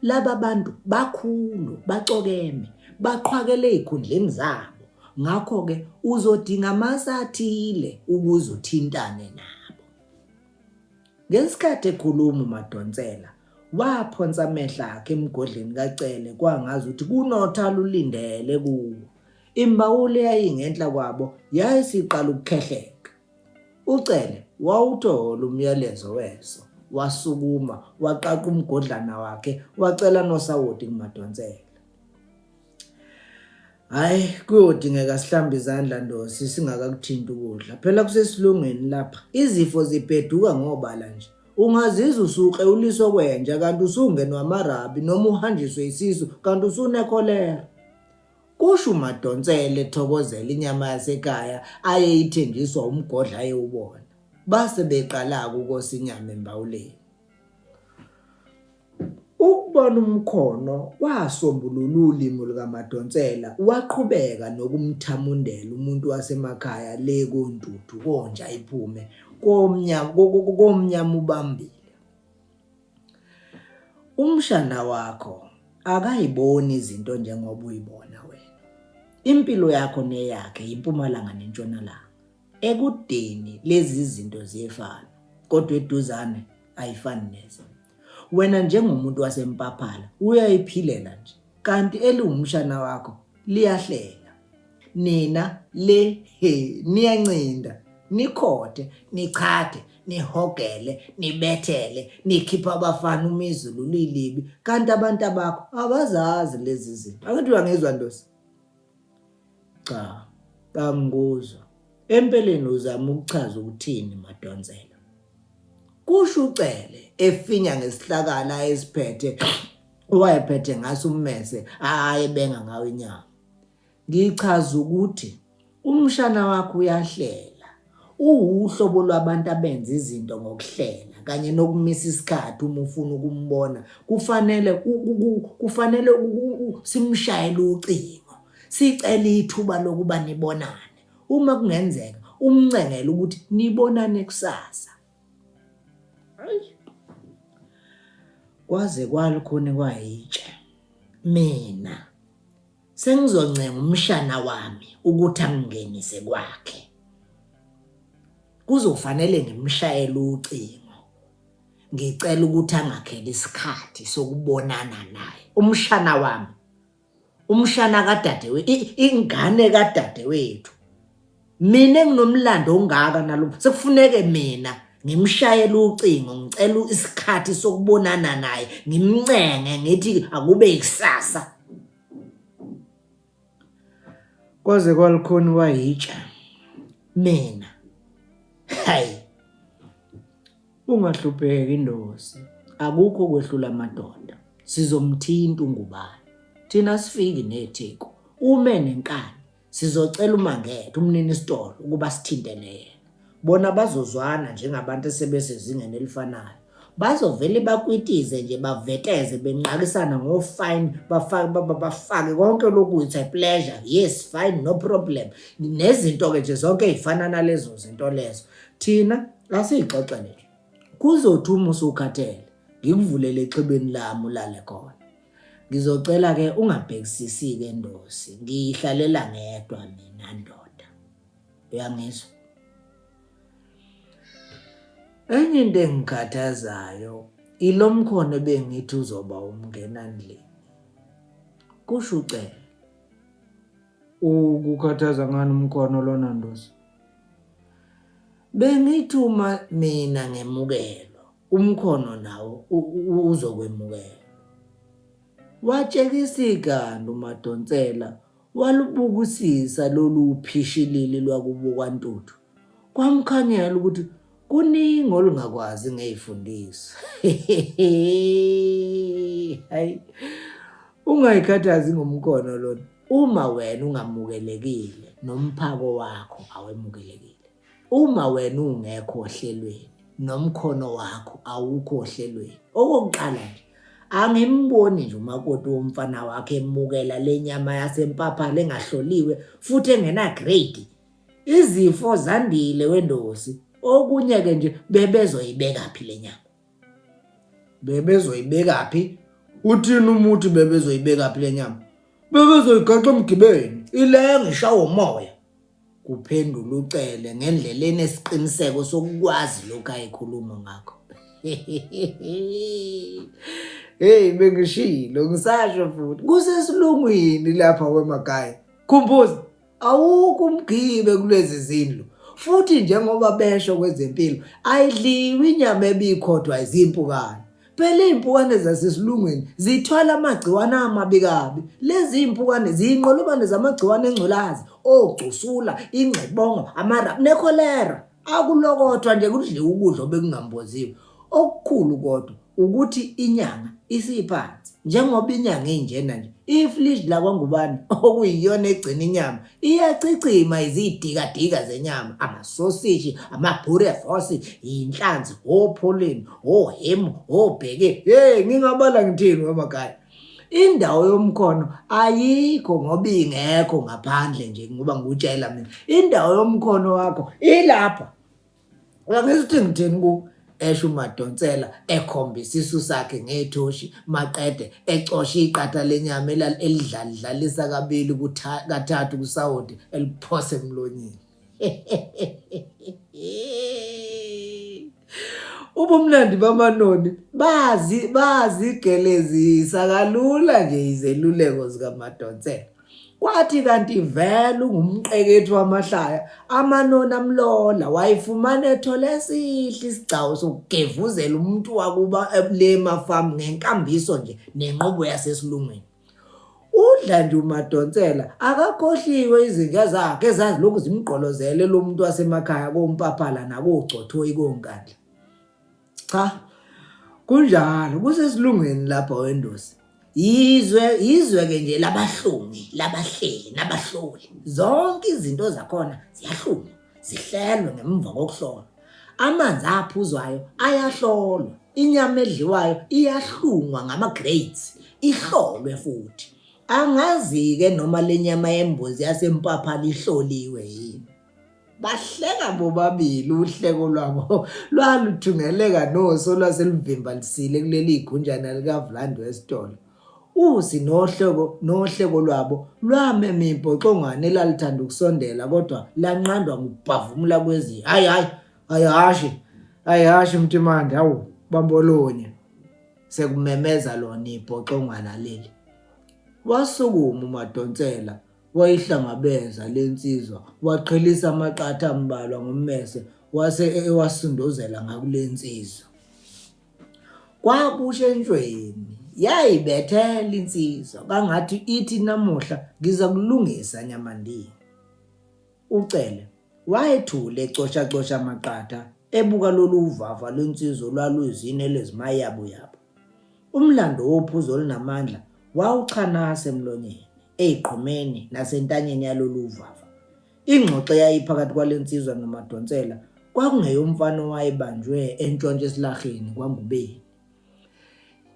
Laba bantu bakhulu, bacokeme, baqhwakele ezikhundleni zabo. Ngakho ke uzodinga amasathile ukuze uthintane nabo. Ngesikhathi ekhuluma uMadonsela waphonsa amehlo akhe emgodleni kaCele kwangazi ukuthi kunothala ulindele kuwo. Imbawule yayingenhla kwabo yayisiqala ukukhehleka. uCele wawuthola umyalezo weso, wasukuma waqaqa umgodlana wakhe wacela nosawoti kuMadonsela. Hayi, kuyodingeka sihlambe izandla Ndosi singakakuthinta ukudla. Phela kusesilungeni lapha. Izifo zibheduka ngobala nje. Ungazizwa usuqe uliso kwenja kanti usungenwa amarabi noma uhanjiswe isisu kanti usunekholera. Kusho uMadonsela ethokozela inyama yasekhaya ayeyithenjiswa umgodla ayewubona. Base beqala ukukosa inyama embawuleni. Ukubona umkhono wasombulula ulimi lukaMadonsela waqhubeka nokumthamundela umuntu wasemakhaya le koNtuthu konja iphume komnyama ubambile. Umshana wakho akayiboni izinto njengoba uyibona wena. Impilo yakho neyakhe impumalanga nentshonalanga. Ekudeni lezi zinto ziyefana kodwa eduzane ayifani neze. Wena njengomuntu waseMpaphala uyayiphilela nje kanti eliwumshana wakho liyahlela. Nina niyancinda, nikhothe, nichade, nihogele, nibethele, nikhipha abafana umizulu lilibi kanti abantu abakho abazazi lezi zinto. Angithi uyangizwa Ndosi? Cha, angikuzwa. Empeleni uzama ukuchaza ukuthini Madonsela. Kusho uCele efinya ngesihlakala esiphethe wayephethe ngaso ummese ayebenga ngawo inyama. Ngichaza ukuthi umshana wakho uyahlela. Uhlobo lwabantu abenza izinto ngokuhlela kanye nokumisa isikhathi uma ufuna ukumbona. Kufanele simshayele ucingo. Sicela ithuba lokuba nibonane. Uma kungenzeka umncengele ukuthi nibonane kusasa. Kwaze kwalikhona kwayitshe. Mina sengizoncenga umshana wami ukuthi angingenise kwakhe. Kuzofanele ngimshayele ucingo. Ngicela ukuthi angakhele isikhathi sokubonana naye. Umshana wami. Umshana kadadewethu, ingane kadadewethu. Mina nginomlando ongaka nalupho. Sekufuneke mina ngimshayele ucingo ngicela isikhathi sokubonana naye, ngimncenge ngithi akube ikusasa. Kwaze kwalikhona wayitsha. Mina hayi ungahlupheki Ndosi, akukho kwehlula amadoda. Sizomthinta ungubani. Thina sifiki netheko. Ume nenkani sizocela uMangethe umnini isitolo ukuba sithintele yena. Bona bazozwana njengabantu esebesezingeni elifanayo. Bazovele bakwitize nje baveteze benqakisana ngofine bafake konke lokhu it's a pleasure. Yes, fine, no problem. Nezinto ke nje zonke ezifana nalezo zinto lezo. Thina asixoxele. Kuzothi uma usukhathele ngikuvulele exhibeni lami ulale khona. Ngizocela ke ungabhekisisi ke Ndosi. Ngihlalela ngedwa mina ndoda. Uyangizwa? Enye into engikhathazayo ilomkhono bengithi uzoba umngenandlini. Kusho uCele. Ukukhathaza ngani umkhono lona Ndosi? Bengithi uma mina ngemukelo umkhono nawo uzokwemukela. Watshekisika uMadonsela walubukisisa lolu phishilili lwakubo kwaNtuthu. Kwamkhanyela ukuthi kuningi olungakwazi ngezifundisa. Hayi. Ungayikhathazi ngomkhono lona. Uma wena ungamukelekile nomphako wakho awemukelekile. Uma wena ungekho ohlelweni nomkhono wakho awukho ohlelweni. Okokuqala nje angimboni nje umakoti womfana wakhe emukela lenyama yaseMpaphala engahloliwe futhi engena grade. Izifo zandile weNdosi. Okunye ke nje bebezoyibeka phi lenyama. Bebezoyibeka phi? Uthini umuthi bebezoyibeka phi lenyama? bebezoyigaxa emgibeni ile ngishawa umoya. Kuphendula uCele ngendlela enesiqiniseko sokukwazi lokho ayikhuluma ngakho. Hey bengishilo ngisasho futhi kusesilungwini lapha kwemakhaya. Khumbuza awukho umgibe kulezi zindlu. Futhi njengoba besho kwezempilo ayidliwi inyama ebikhodwa izimpukane. Phela impukane zasesilungwini zithola amagciwane amabi kabi. Lezi impukane ziyinqolobane zamagciwane engculazi, ogcusula, ingcebongo, amarabhu nekholera. Akulokothwa nje kudliwa ukudla obekungamboziwe. Okukhulu kodwa ukuthi inyanga isiphansi. Njengoba inyanga injena nje, ifridge la kwaNgubane okuyiyona egcina inyama iyacicima izidikadika zenyama, amasoseji, amabhurefos, inhlanzi, opholeni, ohemu, obheke. Hey ngingabala ngithini emakhaya. Indawo yomkhono ayikho ngoba ingekho ngaphandle nje ngoba ngutshela mina. Indawo yomkhono wakho ilapha. Uyangisithi ngithini ku esho uMadonsela ekhombisa isu sakhe ngethoshi maqede ecosha iqatha lenyama elidlalisa kabili kathathu kusawoti eliphose emlonyeni. Ubumnandi bamanoni bazigelezisa kalula nje izeluleko zikaMadonsela. Kwathi kanti vele ungumqekethu wamahlaya amanoni amlola wayifumana ethole esihle isigcawu sokugevuzela umuntu wakuba ebulema farm ngenkambiso nje nenqobo yasesilungwini. Udla nje uMadonsela akakhohliwe izinja zakhe ezazilokhu zimgqolozele lo muntu wasemakhaya kompaphala nakogcothoyi konkandla. Cha kunjalo kusesilungwini lapha wendosi. Izwe ke nje labahlungi, labahleli, nabahloli. Zonke izinto zakhona ziyahlulwa, zihlelwe ngemva kokuhlolwa. Amanzi aphuzwayo ayahlolwa, inyama edliwayo iyahlungwa ngama-grades, ihlolwe futhi. Angazi-ke noma le nyama yembuzi yasempaphala ihloliwe yini. Bahleka bobabili uhleko lwabo lwaluthungeleka noso lwaselivimba lisile kuleli igunjana likaVlando esitolo. Usi nohleko lwabo lwamema imphoxongwane elalithanda ukusondela kodwa lanqandwa ngokubhavumula kwezi. Hayi Mtimande hawu bambolonya. Sekumemeza lona ibhoxongwana leli. Wasukuma uMadonsela wayihlangabeza lensizwa waqhelisa amaqatha ambalwa ngommese wase ewasundozela ngakulensizwa. Kwakushentshweni yayibethela insizwa kangathi ithi namuhla ngiza kulungisa nyamandini. uCele wayethule ecosha amaqatha ebuka lolu uvava lwensizwa lwaluzine lezimayabo yabo. Umlando wophuzo olunamandla wawuchanasa emlonyeni, eziqhumeni nasentanyeni yalolu uvava. Ingxoxo yayiphakathi kwalensizwa noMadonsela kwakungeyomfana owayebanjwe entshontshe esilaheni kwaNgubeni.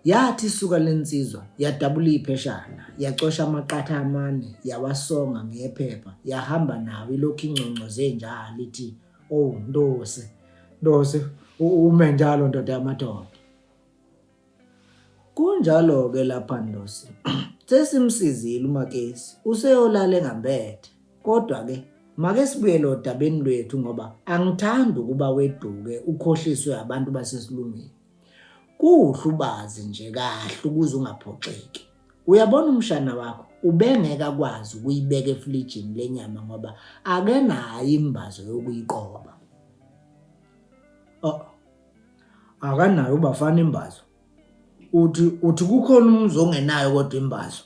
Yathi suka lensizwa yadabula ipheshana, yacosha amaqatha amane, yawasonga ngephepha, yahamba nawo ilokhu ingcongcoze njalo ithi, "Oh Ndosi, ume njalo ndoda yamadoda." Kunjalo-ke lapha Ndosi. Sesimsizile uMakesi, useyolala engambethe. Kodwa-ke make sibuyele odabeni lwethu ngoba angithandi ukuba weduke ukhohliswe abantu basesilungwini. Kuhle ubazi nje kahle ukuze ungaphoxeki. Uyabona umshana wakho ubengeke akwazi ukuyibeka efrijini lenyama ngoba akenayo imbazo yokuyiqoba. Akanayo ubafana imbazo. Uthi kukhona umzi ongenayo kodwa imbazo.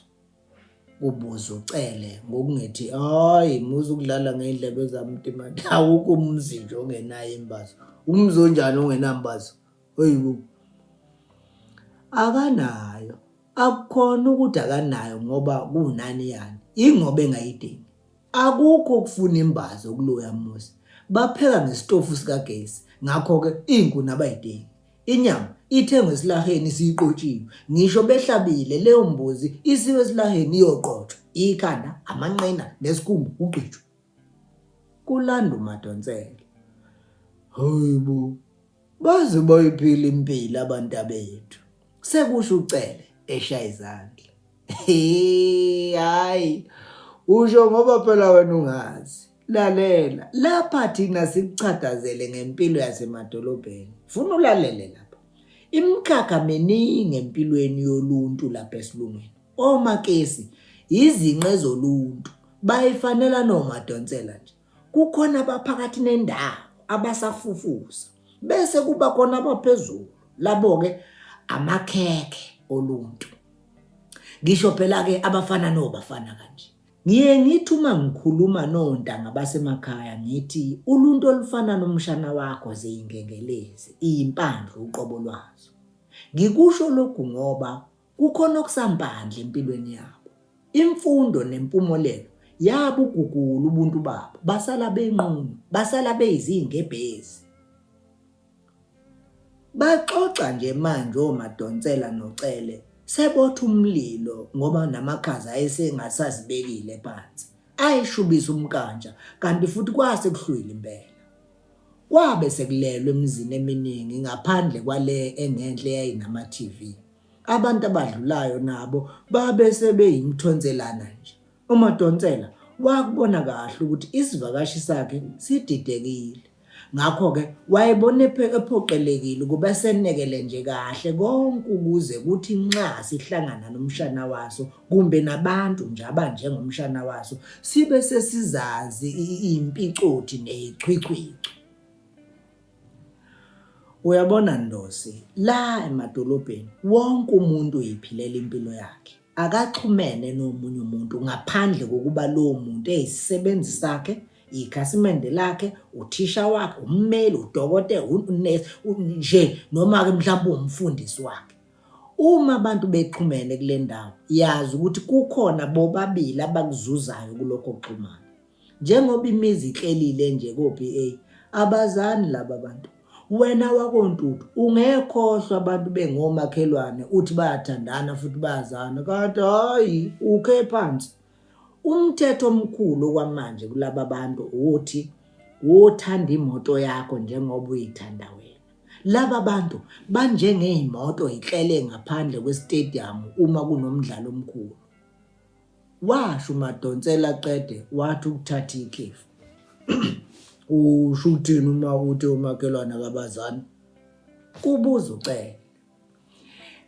Kubuza uCele ngokungethi hayi muza ukudlala ngeindlebe zaMtimande. Awukho umzi nje ongenayo imbazo. Umzi onjani ongenambazo? Hayibo. Akanayo. Akukhona ukuthi akanayo ngoba kunani yani. Ingoba engayidingi. Akukho ukufuna imbazo kuloya muzi. Bapheka ngesitofu sikagesi. Ngakho-ke inkuni abayidingi. Inyama ithengwe esilaheni siyiqotshiwe. Ngisho behlabile leyo mbuzi isiwe esilaheni iyoqothwa. Ikhanda, amanqina nesikhumbu uqitshwe. Kulanda uMadonsela. Hayibo. Baze bayiphila impilo abantu bethu. Sekusho uCele eshaya izandla. Hayi, usho ngoba phela wena ungazi. Lalela, lapha thina sikuchadazele ngempilo yasemadolobheni. Funa ulalele lapha. Imikhakha miningi empilweni yoluntu lapha esilungwini. Omakesi, izinqe zoluntu, bayifanela nomadonsela nje. Kukhona abaphakathi nendawo, abasafufusa. Bese kuba khona abaphezulu, labo-ke amakhekhe oluntu. Ngisho phela-ke abafana nobafana kanje. Ngiye ngithi uma ngikhuluma nontanga basemakhaya ngithi uluntu olufana nomshana wakho ziyingengelezi, iyimpandla uqobo lwazo. Ngikusho lokhu ngoba kukhona okusampandla empilweni yabo. Imfundo nempumolelo yabo ugugula ubuntu babo, basala benqunu, basala beyizingebhezi. Baxoxa nje manje omadonsela nocele sebotha umlilo ngoba namakhaza ayesengasazibekile phansi. Ayishubisa umkanja kanti futhi kwase kuhlwile impela. Kwabe sekulelwe emizini eminingi ngaphandle kwale engenhle yayinama TV. Abantu abadlulayo nabo babe sebeyimthonselana nje. uMadonsela wakubona kahle ukuthi isivakashi sakhe sididekile. Ngakho-ke wayebona ephoqelekile ukuba senekele nje kahle konke ukuze kuthi nxa sihlangana nomshana waso kumbe nabantu nje abanjengomshana waso sibe sesizazi impicoti neyichwichwichi. Uyabona Ndosi, la emadolobheni wonke umuntu uyiphilela impilo yakhe. Akaxhumene nomunye umuntu ngaphandle kokuba lowo muntu eyisisebenzi sakhe, ikhasimende lakhe, uthisha wakhe, ummeli, udokotela, unesi nje noma-ke mhlawumbe umfundisi wakhe. Uma abantu bexhumene kule ndawo, yazi ukuthi kukhona bobabili abakuzuzayo kulokho kuxhumana. Njengoba imizi ihlelile nje ko-BA, abazani laba bantu. Wena wakoNtuthu ungekhohlwa abantu bengomakhelwane uthi bayathandana futhi bayazana kanti hayi ukhe phansi. Umthetho omkhulu kwamanje kulaba bantu uthi uthanda imoto yakho njengoba uyithanda wena. Laba bantu banjengeyimoto ihlele ngaphandle kwestadium uma kunomdlalo omkhulu. Washo uMadonsela qede wathi ukuthatha ikhefu. Usho uthini uma uthi umakhelwane kabazani? Kubuza ucele.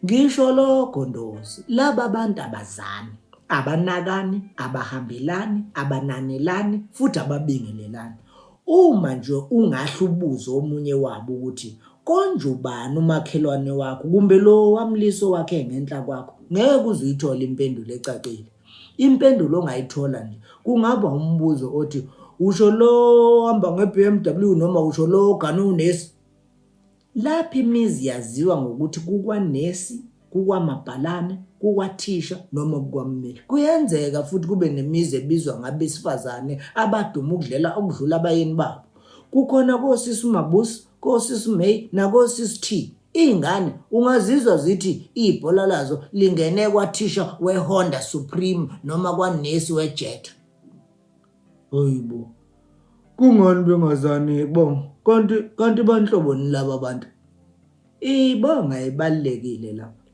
Ngisho lokho Ndosi, laba bantu abazani, abanakani, abahambelani, abananelani futhi ababingelelani. Uma nje ungahle ubuze omunye wabo ukuthi konje ubani umakhelwane wakho kumbe lo wamliso wakhe ngenhla kwakho, ngeke uzuyithola impendulo ecacile. Impendulo ongayithola nje kungaba umbuzo othi usho lo hamba ngeBMW noma usho lo gana unesi. Lapha imizi yaziwa ngokuthi kukwanesi, kukwamabhalane, kukwathisha noma kukwammeli. Kuyenzeka futhi kube nemizi ebizwa ngabesifazane abaduma ukudlela okudlula abayeni babo. Kukhona kosisi uMabusi, kosisi uMay nakosisi T. Ingane ungazizwa zithi ibhola lazo lingene kwathisha weHonda Supreme noma kwanesi weJet. Hayibo, kungani bengazani bo? Kanti banhlobo ni laba bantu? Ibonga ibalekile lapha.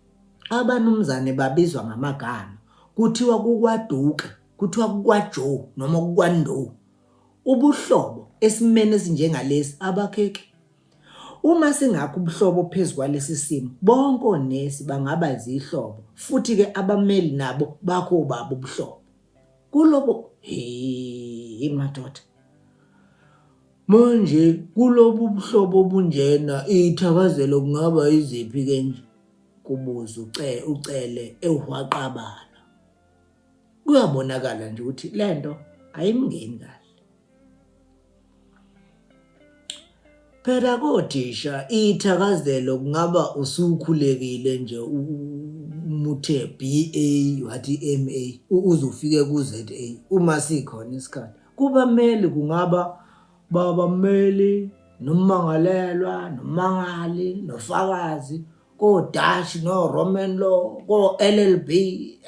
Abanumzane babizwa ngamagama. Kuthiwa kukwaDuka, kuthiwa kukwaJoe noma kukwaNdo. Ubuhlobo esimene esinjengalesi abakheke. Uma singakho ubuhlobo phezulu kwalesi simo, bonke onesi bangaba izihlobo, futhi ke abameli nabo bakho babo ubuhlobo. Kulobo madoda. Manje kulobu buhlobo obunjena ithakazelo kungaba iziphi kenje? Kubuza ucele ehwaqabala. Kuyabonakala nje ukuthi lento ayimngeni kahle. Phela kodisha ithakazelo kungaba usukhulekile nje umuthe BA wathi MA uzofike kuZA uma sikhona isikhathi. Kubameli kungaba babameli nomangalelwa nomangali nofakazi koDash no Roman law ko LLB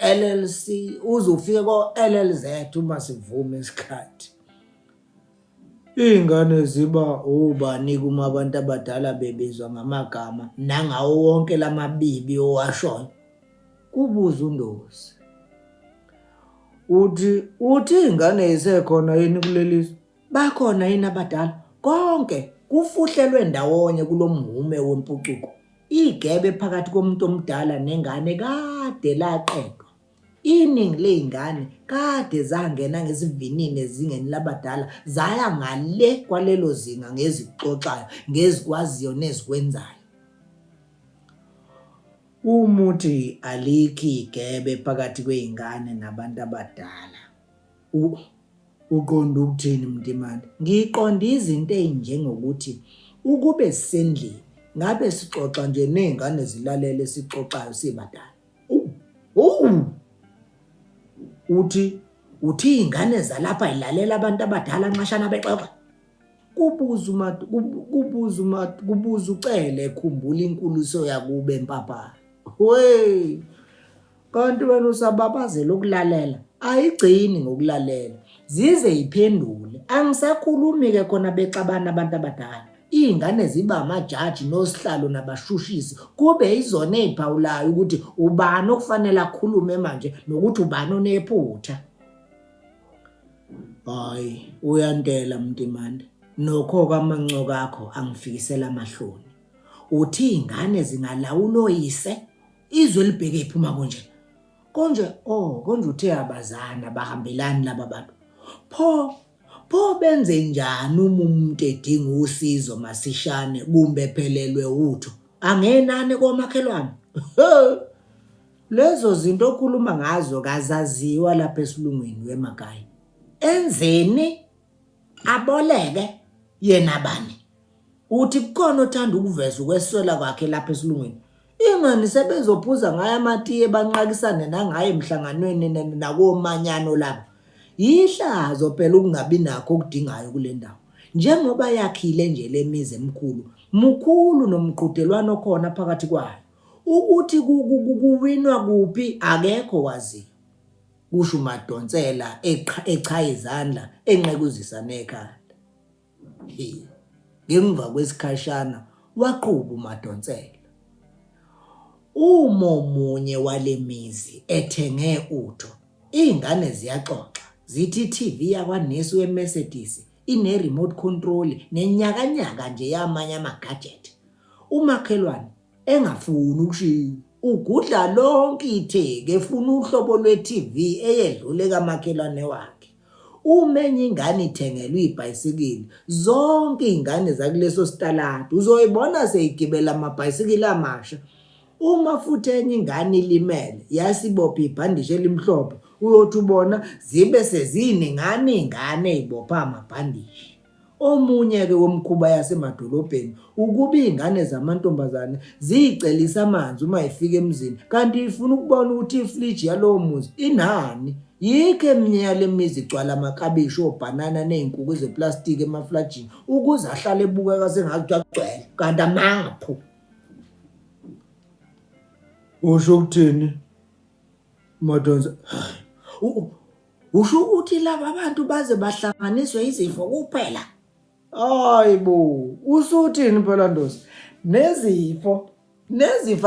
LLC uzofike ko LLZ uma sivume isikhathi. Ingane ziba ubani kuma abantu abadala bebizwa ngamagama nangawo wonke lamabibi owashoyo. Kubuza uNdosi, uthi ingane isekhona yini kulelizwe? Bakhona yini abadala? Konke kufuhlelwe ndawonye kulomhume wempucuko. Igebe phakathi komuntu omdala nengane kade laqedwa. Iningi lezingane kade zangena ngesivinini ezingeni labadala zaya ngale kwalelo zinga ngezixoxayo, ngezikwaziyo nezikwenzayo. Umuthi alikho igebe phakathi kwezingane nabantu abadala. Uqonda ukuthini Mntimande? Ngiqonda izinto ezinjengokuthi ukube sisendlini ngabe sixoxa nje nezingane zilalele sixoxayo sibadala. Uthi izingane zalapha ilalela abantu abadala nxashana bexoxa. Kubuza ucele khumbula inkuluso yakube mpapa. Kanti wena usababazela ukulalela, ayigcini ngokulalela. Zize iphendule. Angisakhulumi ke khona bexabana abantu abadala. Izingane ziba amajaji nosihlalo nabashushisi kube izona eziphawulayo ukuthi ubani okufanele akhulume manje nokuthi ubani onephutha. Hayi, uyantela Mntimande. Nokho kamancoka akho angifikisela amahloni. Uthi izingane zingalawula oyise, izwe libheke iphuma konje uthe abazana bahambelani laba bantu. Pho benze njani uma umuntu edinga usizo masishane kumbe ephelelwe utho? Angenani komakhelwane. Lezo zinto okhuluma ngazo kazaziwa lapha esilungwini wemakhaya. Enzeni? Aboleke yena bani? Uthi kukhona othanda ukuveza ukweswela kwakhe lapha esilungwini. Ingani sebezophuza ngaye amatiye banqakisane nangaye emhlanganweni nakomanyano lapho. Yihlazo phela ukungabi nakho okudingayo kule ndawo. Njengoba yakhile nje lemizi emkhulu, mukhulu nomqhudelwano okhona phakathi kwayo. Ukuthi kuwinwa kuphi akekho waziyo. Kusho uMadonsela echa izandla enqekuzisa nekhanda. Ngemva kwesikhashana waqhuba uMadonsela. Umunye wale mizi ethenge utho. Izingane ziyaxoxa. Zithi iTV yakwanesi weMercedes ine remote control nenyakanyaka nje yamanye amagadget. Umakhelwane engafuni ukushiya. Ugudla lonke itheke efuna uhlobo lweTV eyedlule kamakhelwane wakhe. Umenye ingane ithengelwe ibhayisikili. Zonke izingane zakuleso stalada uzoyibona seyigibela amabhayisikili amasha. Uma futhi enye ingane ilimele yasibopha ibhandishe elimhlophe, uyothi ubona zibe seziningane izingane ezibopha amabhandishe. Omunye ke womkhuba yasemadolobheni ukuba izingane zamantombazane ziyicelisa amanzi uma ifika emzini, kanti ifuna ukubona ukuthi ifriji yalowo muzi inani. Yikho eminye yale mizi igcwala amakabishi obhanana nezinkukhu zeplastiki emaflajini ukuze ahlale ebukeka sengathi agcwele kanti amangapho. Usho ukuthini Madonza? Usho ukuthi laba abantu baze bahlanganiswe izifo kuphela? Hayibo, usuthini phela Ndosi? Nezifo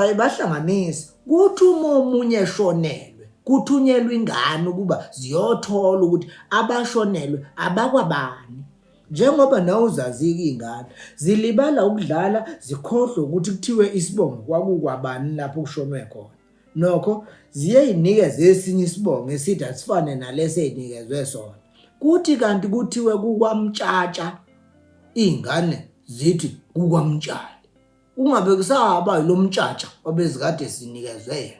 ayibahlanganisi. Kuthi omunye eshonelwe, kuthunyelwa ingane ukuba ziyothola ukuthi abashonelwe abakwabani. Njengoba nawe uzazika izingane zilibala ukudlala zikhohlwe ukuthi kuthiwe isibongo kwakukwabani lapho kushonwe khona. Nokho ziyeyinikeza esinye isibongo esithi asifane nalesi eyinikezwe sona. Kuthi kanti kuthiwe kukwamtshatsha, izingane zithi kukwamtshali. Ungabe kusaba lo mtshatsha obezikade sinikezwe yena.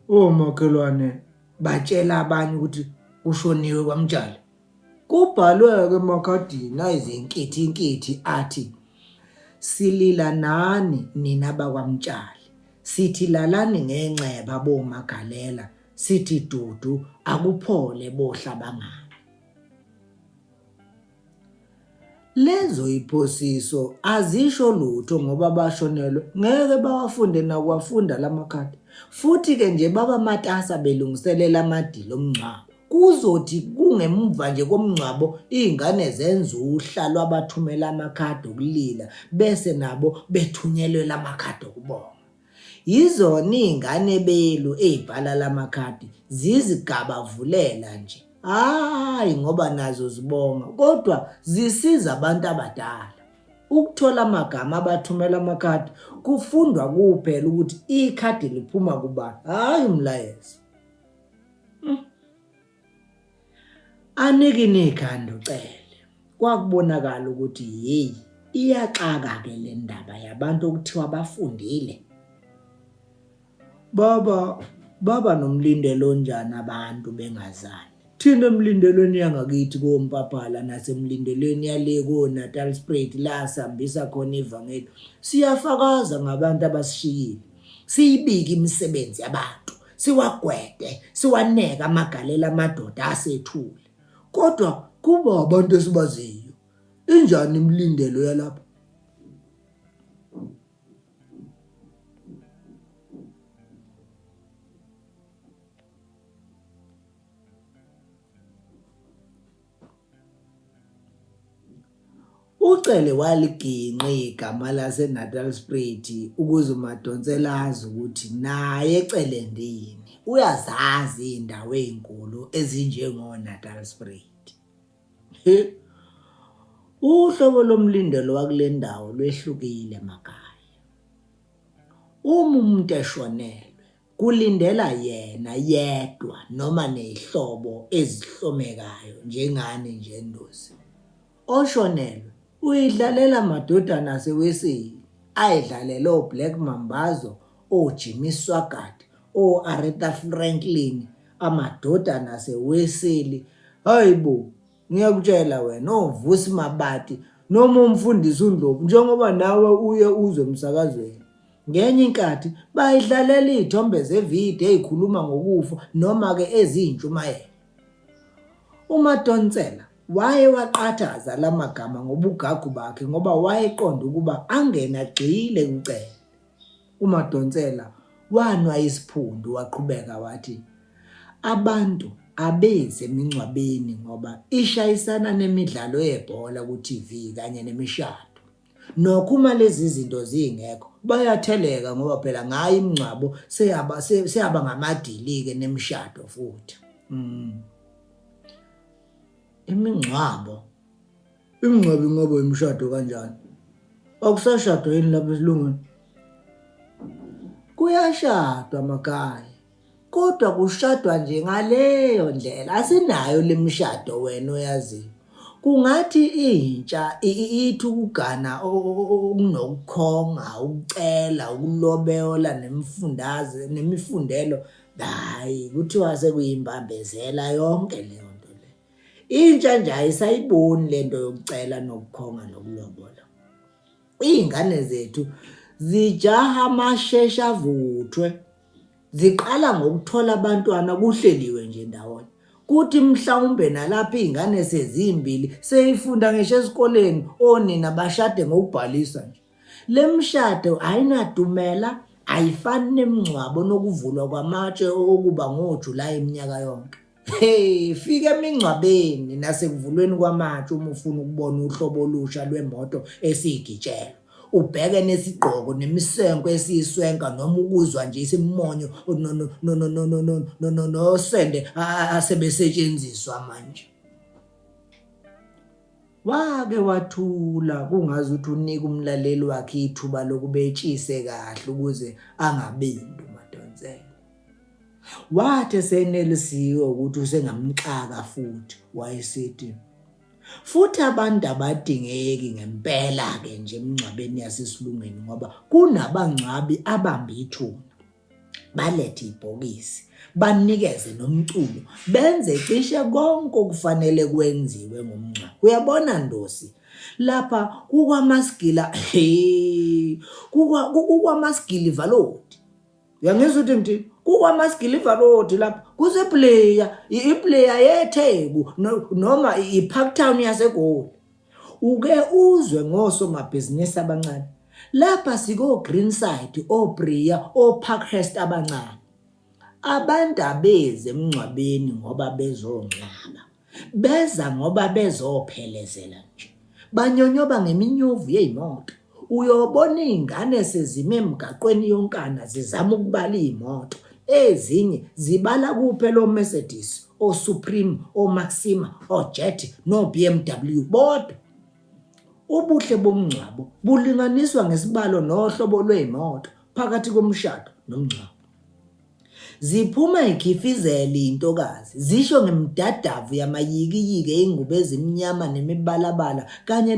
Omakhelwane batshela abanye ukuthi kushoniwe kwamtshali. Kubhalwe emakhadini izinkithi athi silila nani nina bakwamtshali, sithi lalani ngenceba bomagalela, sithi dudu akuphole bohlabangana. Lezo iphosiso azisho lutho ngoba bashonelwe ngeke bawafunde nakwafunda lamakhadi. Futhi ke nje baba matasa belungiselela amadilo omncwabo. Kuzothi kungemva nje komncwabo izingane zenza uhla lwabathumela amakhadi okulila bese nabo bethunyelwe lamakhadi okubonga. yizona ingane belu ezibhala lamakhadi zizigaba vulela nje. Hayi ngoba nazo zibonga kodwa zisiza abantu abadala. Ukuthola amagama abathumela amakhadi kufundwa kuphela ukuthi ikhadi liphuma kubani, hayi umlayezo. Anike nekhanda ucele. Kwakubonakala ukuthi hey iyaxaka ke le ndaba yabantu okuthiwa bafundile. Baba nomlindelo onjani abantu bengazani. Thina emlindelweni yangakithi koMpaphala nasemlindelweni yale koNatalspruit la sihambisa khona ivangeli siyafakaza ngabantu abasishiyile. Siyibike imisebenzi yabantu, siwagwede, siwaneka amagalela amadoda asethule. Kodwa kuba abantu esibaziyo. Injani imlindelo yalapha? Ucele waliginqa igama laseNatalspruit ukuze uMadonsela azi ukuthi naye ecelendini uyazazi indawo ezinkulu ezinjengoNatalspruit. Uhlobo lomlindelo wakule ndawo lwehlukile emakhaya. Uma umuntu eshonelwe kulindela yena yedwa noma nezihlobo ezihlomekayo njengani nje Ndosi. Oshonelwe uyidlalela amadodana aseweseli, ayidlalela oBlack Mambazo, oJimmy Swaggart, oAretha Franklin, amadodana aseweseli. Hayibo, ngiyakutshela wena oVusi Mabati noma umfundisi uNdlovu njengoba nawe uye uzwe emsakazweni. Ngenye inkathi bayidlalela izithombe zevideo ezikhuluma ngokufa noma ke ezintshumayelo. uMadonsela waye waqathaza lamagama ngobugagu bakhe ngoba wayeqonda ukuba angena gxile kucele. uMadonsela wanwa isiphundu waqhubeka wathi abantu abeze emingcwabeni ngoba ishayisana nemidlalo yebhola ku-TV kanye nemishado. Nokho uma lezi zinto zingekho bayatheleka ngoba phela ngayo imingcwabo seyaba ngamadili-ke nemishado futhi. Imingcwabo ingaba imishado kanjani? Akusashadwa yini lapha esilungwini? Kuyashadwa emakhaya kodwa kushadwa nje ngaleyo ndlela. Asinayo lemishado wena oyaziyo. Kungathi intsha ithi ukugana okunokukhonga, ukucela, ukulobela nemifundaze nemifundelo. Hayi kuthiwa sekuyimbambezela yonke leyo nto le. Intsha nje ayisayiboni lento yokucela nokukhonga nokulobola. Izingane zethu zijaha amashesha avuthwe. Ziqala ngokuthola abantwana kuhleliwe nje ndawonye. Kuthi mhlawumbe nalapha izingane sezimbili seyifunda ngisho esikoleni onina bashade ngokubhalisa nje. Lemshado ayinadumela, ayifani nemingcwabo nokuvulwa kwamatshe okuba ngoJulayi iminyaka yonke. Fika emingcwabeni nasekuvulweni kwamatshe uma ufuna ukubona uhlobo olusha lwemoto esiyigitshela. Ubheke nesigqoko nemisenko esiyiswenka noma ukuzwa nje isimonyo nosende asebesetshenziswa manje. Wake wathula kungazi ukuthi unika umlaleli wakhe ithuba lokubetshise kahle ukuze angabindi uMadonsela. Wathi senelisiwe ukuthi usengamxaka futhi wayesithi futhi abantu abadingeki ngempela ke nje emingcwabeni yasesilungwini ngoba kunabangcwabi abamba ithuna. Balethe ibhokisi, banikeze nomculo, benze cishe konke okufanele kwenziwe ngomngcwabo. Uyabona Ndosi, lapha kukwamasigila kukwamasigiliva lodi. Uyangizwa ukuthi ngithini? Kukwamasigiliva lodi lapha kuseplayer, iplayer yeTheku noma iParktown yaseGoli. Uke uzwe ngosomabhizinisi abancane. Lapha siko Greenside, oBria, oParkhurst abancane. Abantu abeze emingcwabeni ngoba bezongcwaba. Beza ngoba bezophelezela nje. Banyonyoba ngeminyovu yezimoto. uyobona iy'ngane sezime emgaqweni yonkana zizama ukubala iy'moto. Ezinye zibala kuphela o-Mercedes, o-Supreme, o-Maxima, o-Jet, no-BMW bodwa. Ubuhle bomngcwabo bulinganiswa ngesibalo nohlobo lwey'moto phakathi komshado nomngcwabo. Ziphuma ikhifizela iy'ntokazi, zisho ngemidadavu yamayikiyiki ey'ngubo ezimnyama nemibalabala kanye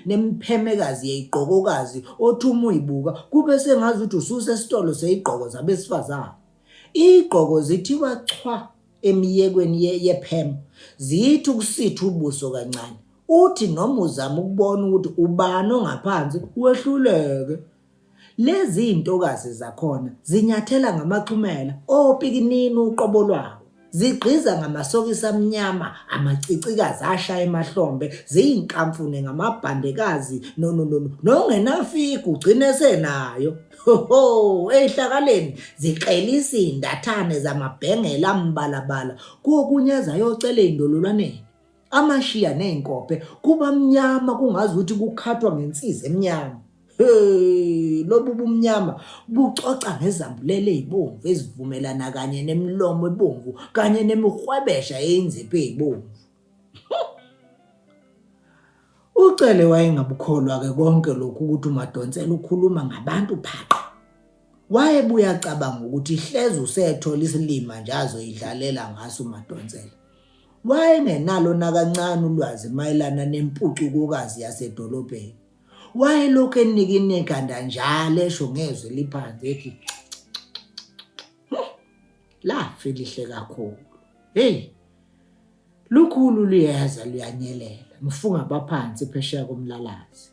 nemphemekazi yey'gqokokazi othi uma uyibuka kube sengazuthi ususesitolo sey'gqoko zabesifazane. Iy'gqoko zithiwa chwa emiyekweni yephem, zithi ukusitha ubuso kancane. Uthi noma uzama ukubona ukuthi ubani ongaphansi wehluleke. Lezi iy'ntokazi zakhona zinyathela ngamaxhumela opikinini uqobo lwabo. Zigqiza ngamasokisi amnyama, amacicikazi ashaya emahlombe, ziyinkamfune ngamabhandekazi nongenafiga ugcine senayo. Ey'hlakaleni ziqelisa iy'ndathane zamabhengela ambalabala kokunyaza yocela ey'ndololwaneni. Amashiya ney'nkophe kuba mnyama kungazuthi kukhathwa ngensiza emnyama. Lobu bumnyama bucoca ngezambulelo ey'bomvu ezivumelana kanye nemilomo ebomvu kanye nemihwebesha eyinzipho ey'bomvu. Ucele wayengabukholwa-ke konke lokhu ukuthi uMadonsela ukhuluma ngabantu phaqa. Wayebuya acabanga ukuthi hleze usethola isilima nje azoyidlalela ngaso uMadonsela. Wayengenalo nakancane ulwazi mayelana nempucukokazi yasedolobheni. Wayelokhu enika ikhanda njalo esho ngezwi liphansi ethi lafe lihle kakhulu. Lukhulu luyeza luyanyelela, mfunga abaphansi phesheya komlalazi.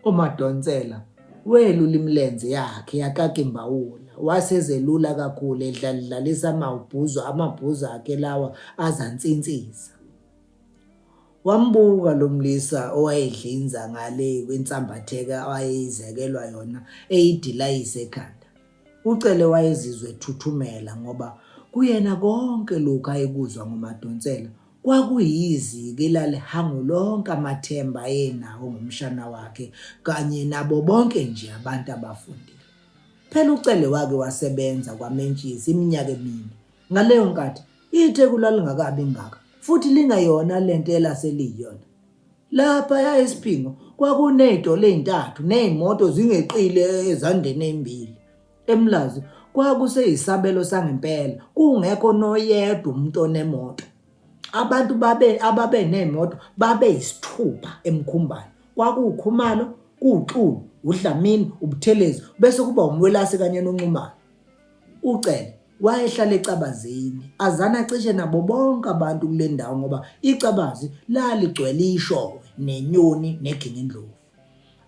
uMadonsela welula imilenze yakhe yakakimbawula, wasezelula kakhulu edlalisa amabhuzu akhe lawa azansintsisa. Wambuka lo mlisa owayedlinza ngale kwensambatheka awayeyizekelwa yona eyidilayisa ekhanda. Ucele wayezizwe ethuthumela ngoba kuyena konke lokhu ayekuzwa ngoMadonsela kwakuyiziki elalihango lonke amathemba ayenawo ngomshana wakhe kanye nabo bonke nje abantu abafundile. Phela ucele wake wasebenza kwaMentshisi iminyaka emine. Ngaleyo nkathi itheku lalingakabi ngaka futhi lingayona lento elaseliyona. Lapha yayiSiphingo kwakuney'tolo ey'ntathu ney'moto zingeqile ezandeni ey'mbili. eMlazi kwakuseyisabelo sangempela, kungekho noyedwa umuntu onemoto. Abantu ababe nemoto babeyisithupha emkhumbane. Kwakukhumalo, kuXulu, uDlamini, uButhelezi bese kuba uMwelasi kanye noNcumane. Ucele wayehlala eCabazini, azana cishe nabo bonke abantu kule ndawo ngoba iCabazi laligcwele ishowe nenyoni negingindlovu.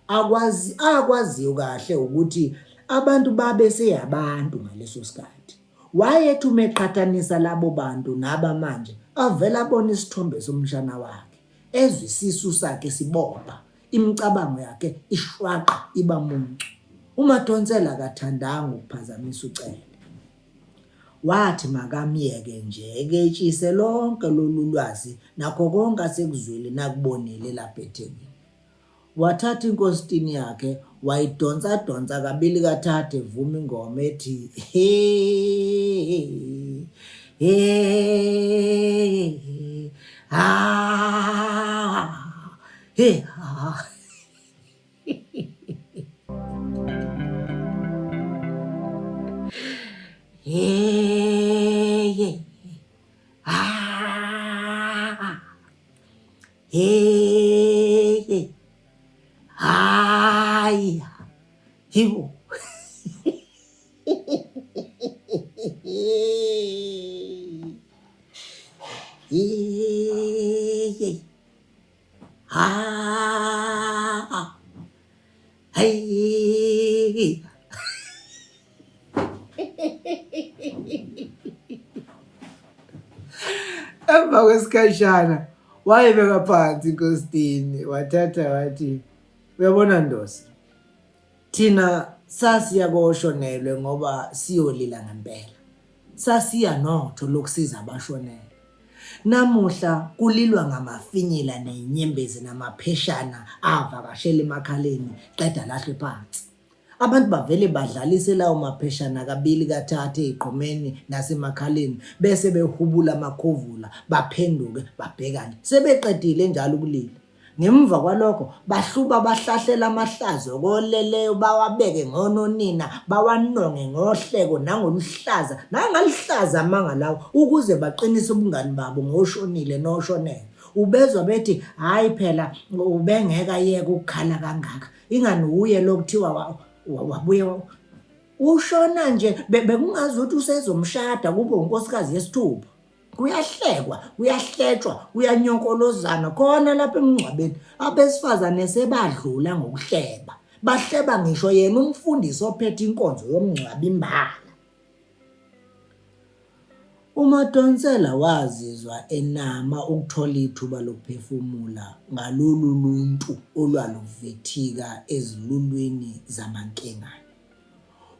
Akwaziyo kahle ukuthi abantu babe seyabantu ngaleso sikhathi. Wayethi uma eqhathanisa labo bantu naba manje avela abona isithombe somshana wakhe, ezwe isisu sakhe sibopha, imicabango yakhe ishwaqa iba muncu. uMadonsela akathandanga ukuphazamisa ucele. Wathi makamyeke nje eketshise lonke lolu lwazi nakho konke asekuzwile nakubonile lapha eThekwini. Wathatha inkositini yakhe wayidonsa kabili kathathu evuma ingoma ethi hiwo. Emva kwesikhashana wayebeka phansi inkositini wathatha wathi, uyabona Ndosi, thina sasiyakoshonelwe ngoba siyolila ngempela. Sasiya notho lokusiza abashonelwe. Namuhla kulilwa ngamafinyila nenyembezi namapheshana avakashela emakhaleni qeda lahle phansi. Abantu bavele badlalise lawo mapheshana kabili kathathu ezigqomeni nasemakhaleni bese behubula amakhovula baphenduke babhekane. Sebeqedile njalo ukulila. Ngemva kwalokho bahluba bahlahlela amahlazo koleleyo bawabeke ngononina bawanonge ngohleko nangoluhlaza nangalihlaza amanga lawo ukuze baqinise ubungani babo ngoshonile noshonele. Ubezwa bethi hayi phela ubengeka yeke ukukhala kangaka. Ingani uye lokuthiwa wabuye ushona nje bekungazuthi usezomshada kube unkosikazi yesithupha. Kuyahlekwa, kuyahletshwa, kuyanyonkolozana khona lapha emngcwabeni. Abesifazane sebadlula ngokuhleba. Bahleba ngisho yena umfundisi ophethe inkonzo yomngcwabo imbala. uMadonsela wazizwa enama ukuthola ithuba lokuphefumula ngalolu luntu olwaluvethika ezilulwini zamankengane.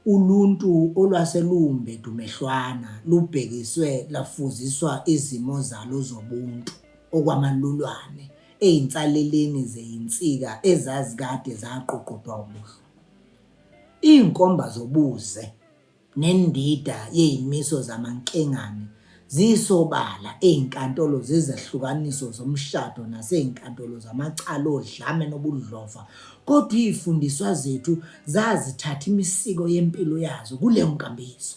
Uluntu olwaselumbedu mehlwana lubhekiswe lafuziswa izimo zalo zobuntu okwamalulwane eyinsaleleni zeyinsika ezazikade zaqoqodwa umuhlwa. Inkomba zobuze nendida yezimiso zamankengane zisobala ezinkantolo zezahlukaniso zomshado nasezinkantolo zamacala odlame nobudlova. Kodwa izifundiswa zethu zazithatha imisiko yempilo yazo kule nkambiso.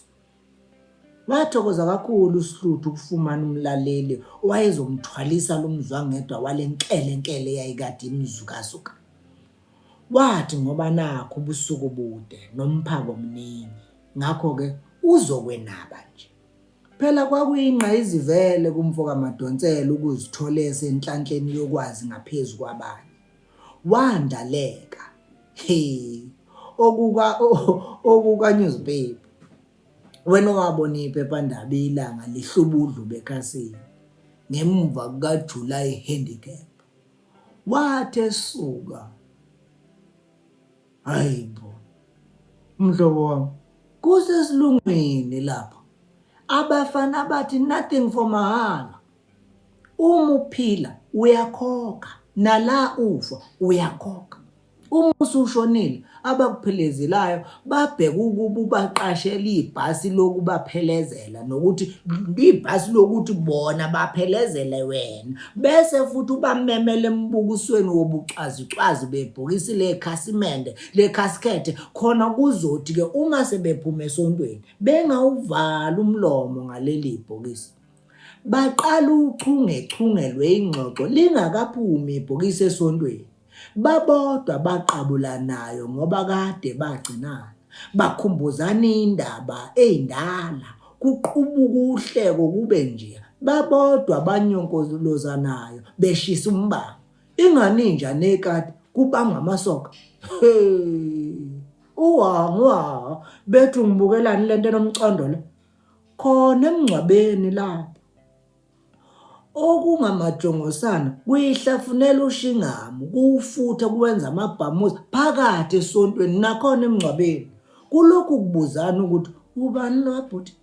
Wathokoza kakhulu uSihluthi ukufumana umlaleli owayezomthwalisa lo mzwangedwa walenkelekele eyayikade imzukasuka. Wathi ngoba nakho ubusuku bude nomphako omningi ngakho-ke uzokwenaba nje. Phela kwakuyingqa izivele kumfo kaMadonsela ukuzithola esenhlanhleni yokwazi ngaphezu kwabanye. Wandaleka okuka newspaper. Wena wabona iphephandaba ilanga lihluba udlu bekhasini ngemva kukaJuly handicap. Wathe suka hayibo mhlobo wami kusesilungwini lapha. Abafana bathi nothing for mahala. Uma uphila uyakhokha nala ufa uyakhokha. Uma usushonile abakuphelezelayo babheka ukuba ubaqashela ibhasi lokubaphelezela nokuthi ibhasi lokuthi bona baphelezele wena bese futhi ubamemele embukisweni wobucwazicwazi bebhokisi lekhasimende lekhasikete khona kuzothi ke uma sebephuma esontweni bengawuvala umlomo ngaleli bhokisi. Baqala uchungechungelwe ingxoxo lingakaphumi ibhokisi esontweni. Babodwa baqabula nayo ngoba kade bagcinana. Bakhumbuzana indaba ezindala kuqubuka uhleko kube nje. Babodwa banyonkozolozanayo beshisa umbanga. Inganinja nekade kubanga amasoka. Uwa bethu ngibukelani lento enomcondo le. Khona emngcwabeni lapho okungamajongosana kuyihlafunela ushingamu kufutha kuwenza amabhamuza phakathi esontweni nakhona emngcwabeni. Kulokhu kubuzana ukuthi ubani lo bhuti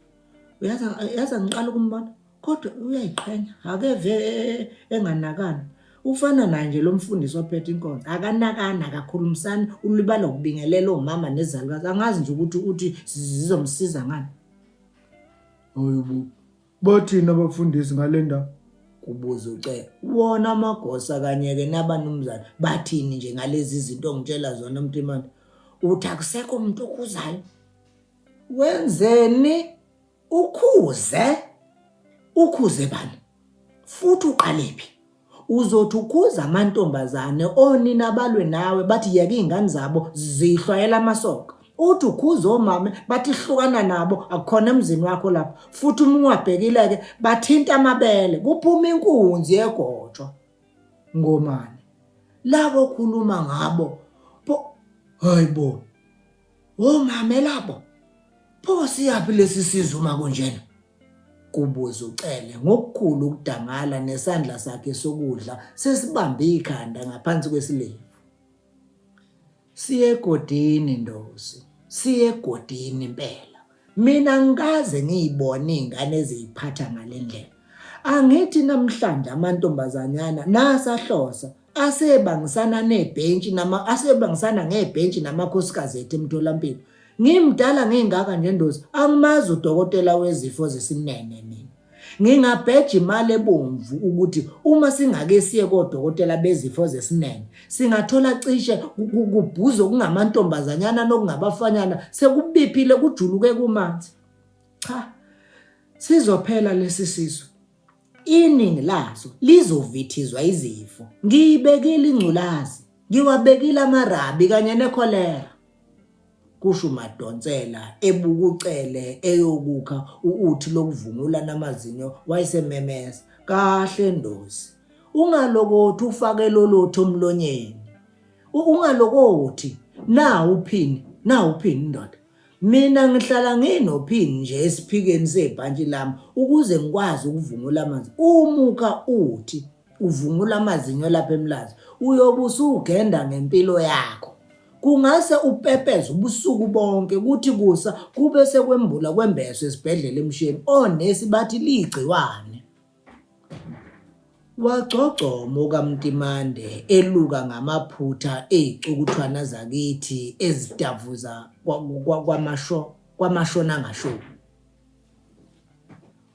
uyaza ngiqala ukumbona kodwa uyayiqhenya akeve enganakana. Ufana naye nje lo mfundisi ophethe inkonzo akanakana akakhulumisani ulibala ukubingelela omama nezalukazi angazi nje ukuthi uthi zizomsiza ngani. Hayibo bathina abafundisi ngalenda kubuza ucela wona amagosa kanye-ke nabanumzana bathini nje ngalezi zinto ongitshela zona Mtimani. Uthi akusekho umuntu okhuzayo. Wenzeni ukhuze bani futhi uqalephi? Uzothi ukhuza amantombazane onina balwe nawe bathi yeke izingane zabo zihlwayela amasoka. Uthi ukhuza omama bathi hlukana nabo akukhona emzini wakho lapha. Futhi uma ungabhekile-ke bathinta amabele kuphuma inkunzi yegotshwa. Ngomane labo khuluma ngabo hayibo omama labo pho siyaphi lesi sizuma kunjena. Kubuza ucele ngokukhulu ukudangala nesandla sakhe sokudla sesibambe ikhanda ngaphansi kwesilevu. Siye egodini Ndosi, siye egodini impela. Mina ngikaze ngiyibone izingane eziphatha ngalendlela. Angithi namhlanje amantombazanyana nasahlosa asebangisana nebhentshi asebangisana ngebhentshi namakhosikazi ethu emtholampilo. Ngimdala ngengaka nje Ndosi, angimazi udokotela wezifo zesimnene mina. Ngingabheja imali ebomvu ukuthi uma singake siye kodokotela bezifo zesinene singathola cishe kubhuzo kungamantombazanyana nokungabafanyana sekubiphile kujuluke kumanzi. Cha, sizophela lesi sizo. Iningi lazo lizovithizwa izifo. Ngiyibekile ingculazi, ngiwabekile amarabi kanye nekholera. Kusho uMadonsela ebukucele eyokukha uthi lokuvungula namazinyo wayesememeza. Kahle Ndosi, ungalokothi ufake lolotho omlonyeni. Ungalokothi nawu uphini ndoda. Mina ngihlala nginophini nje esiphikeni sebhantshi lami ukuze ngikwazi ukuvungula amazinyo. Umuka uthi uvungula amazinyo lapha eMlazi uyobusa ugenda ngempilo yakho. Kungase upepeze ubusuku bonke kuthi kusa kube sekwembula kwembeso esibhedlela emshini onesi bathi ligciwane. Wagcogcoma kaMtimande eluka ngamaphutha ezicukuthwana zakithi ezidavuza kwamashona ngasho.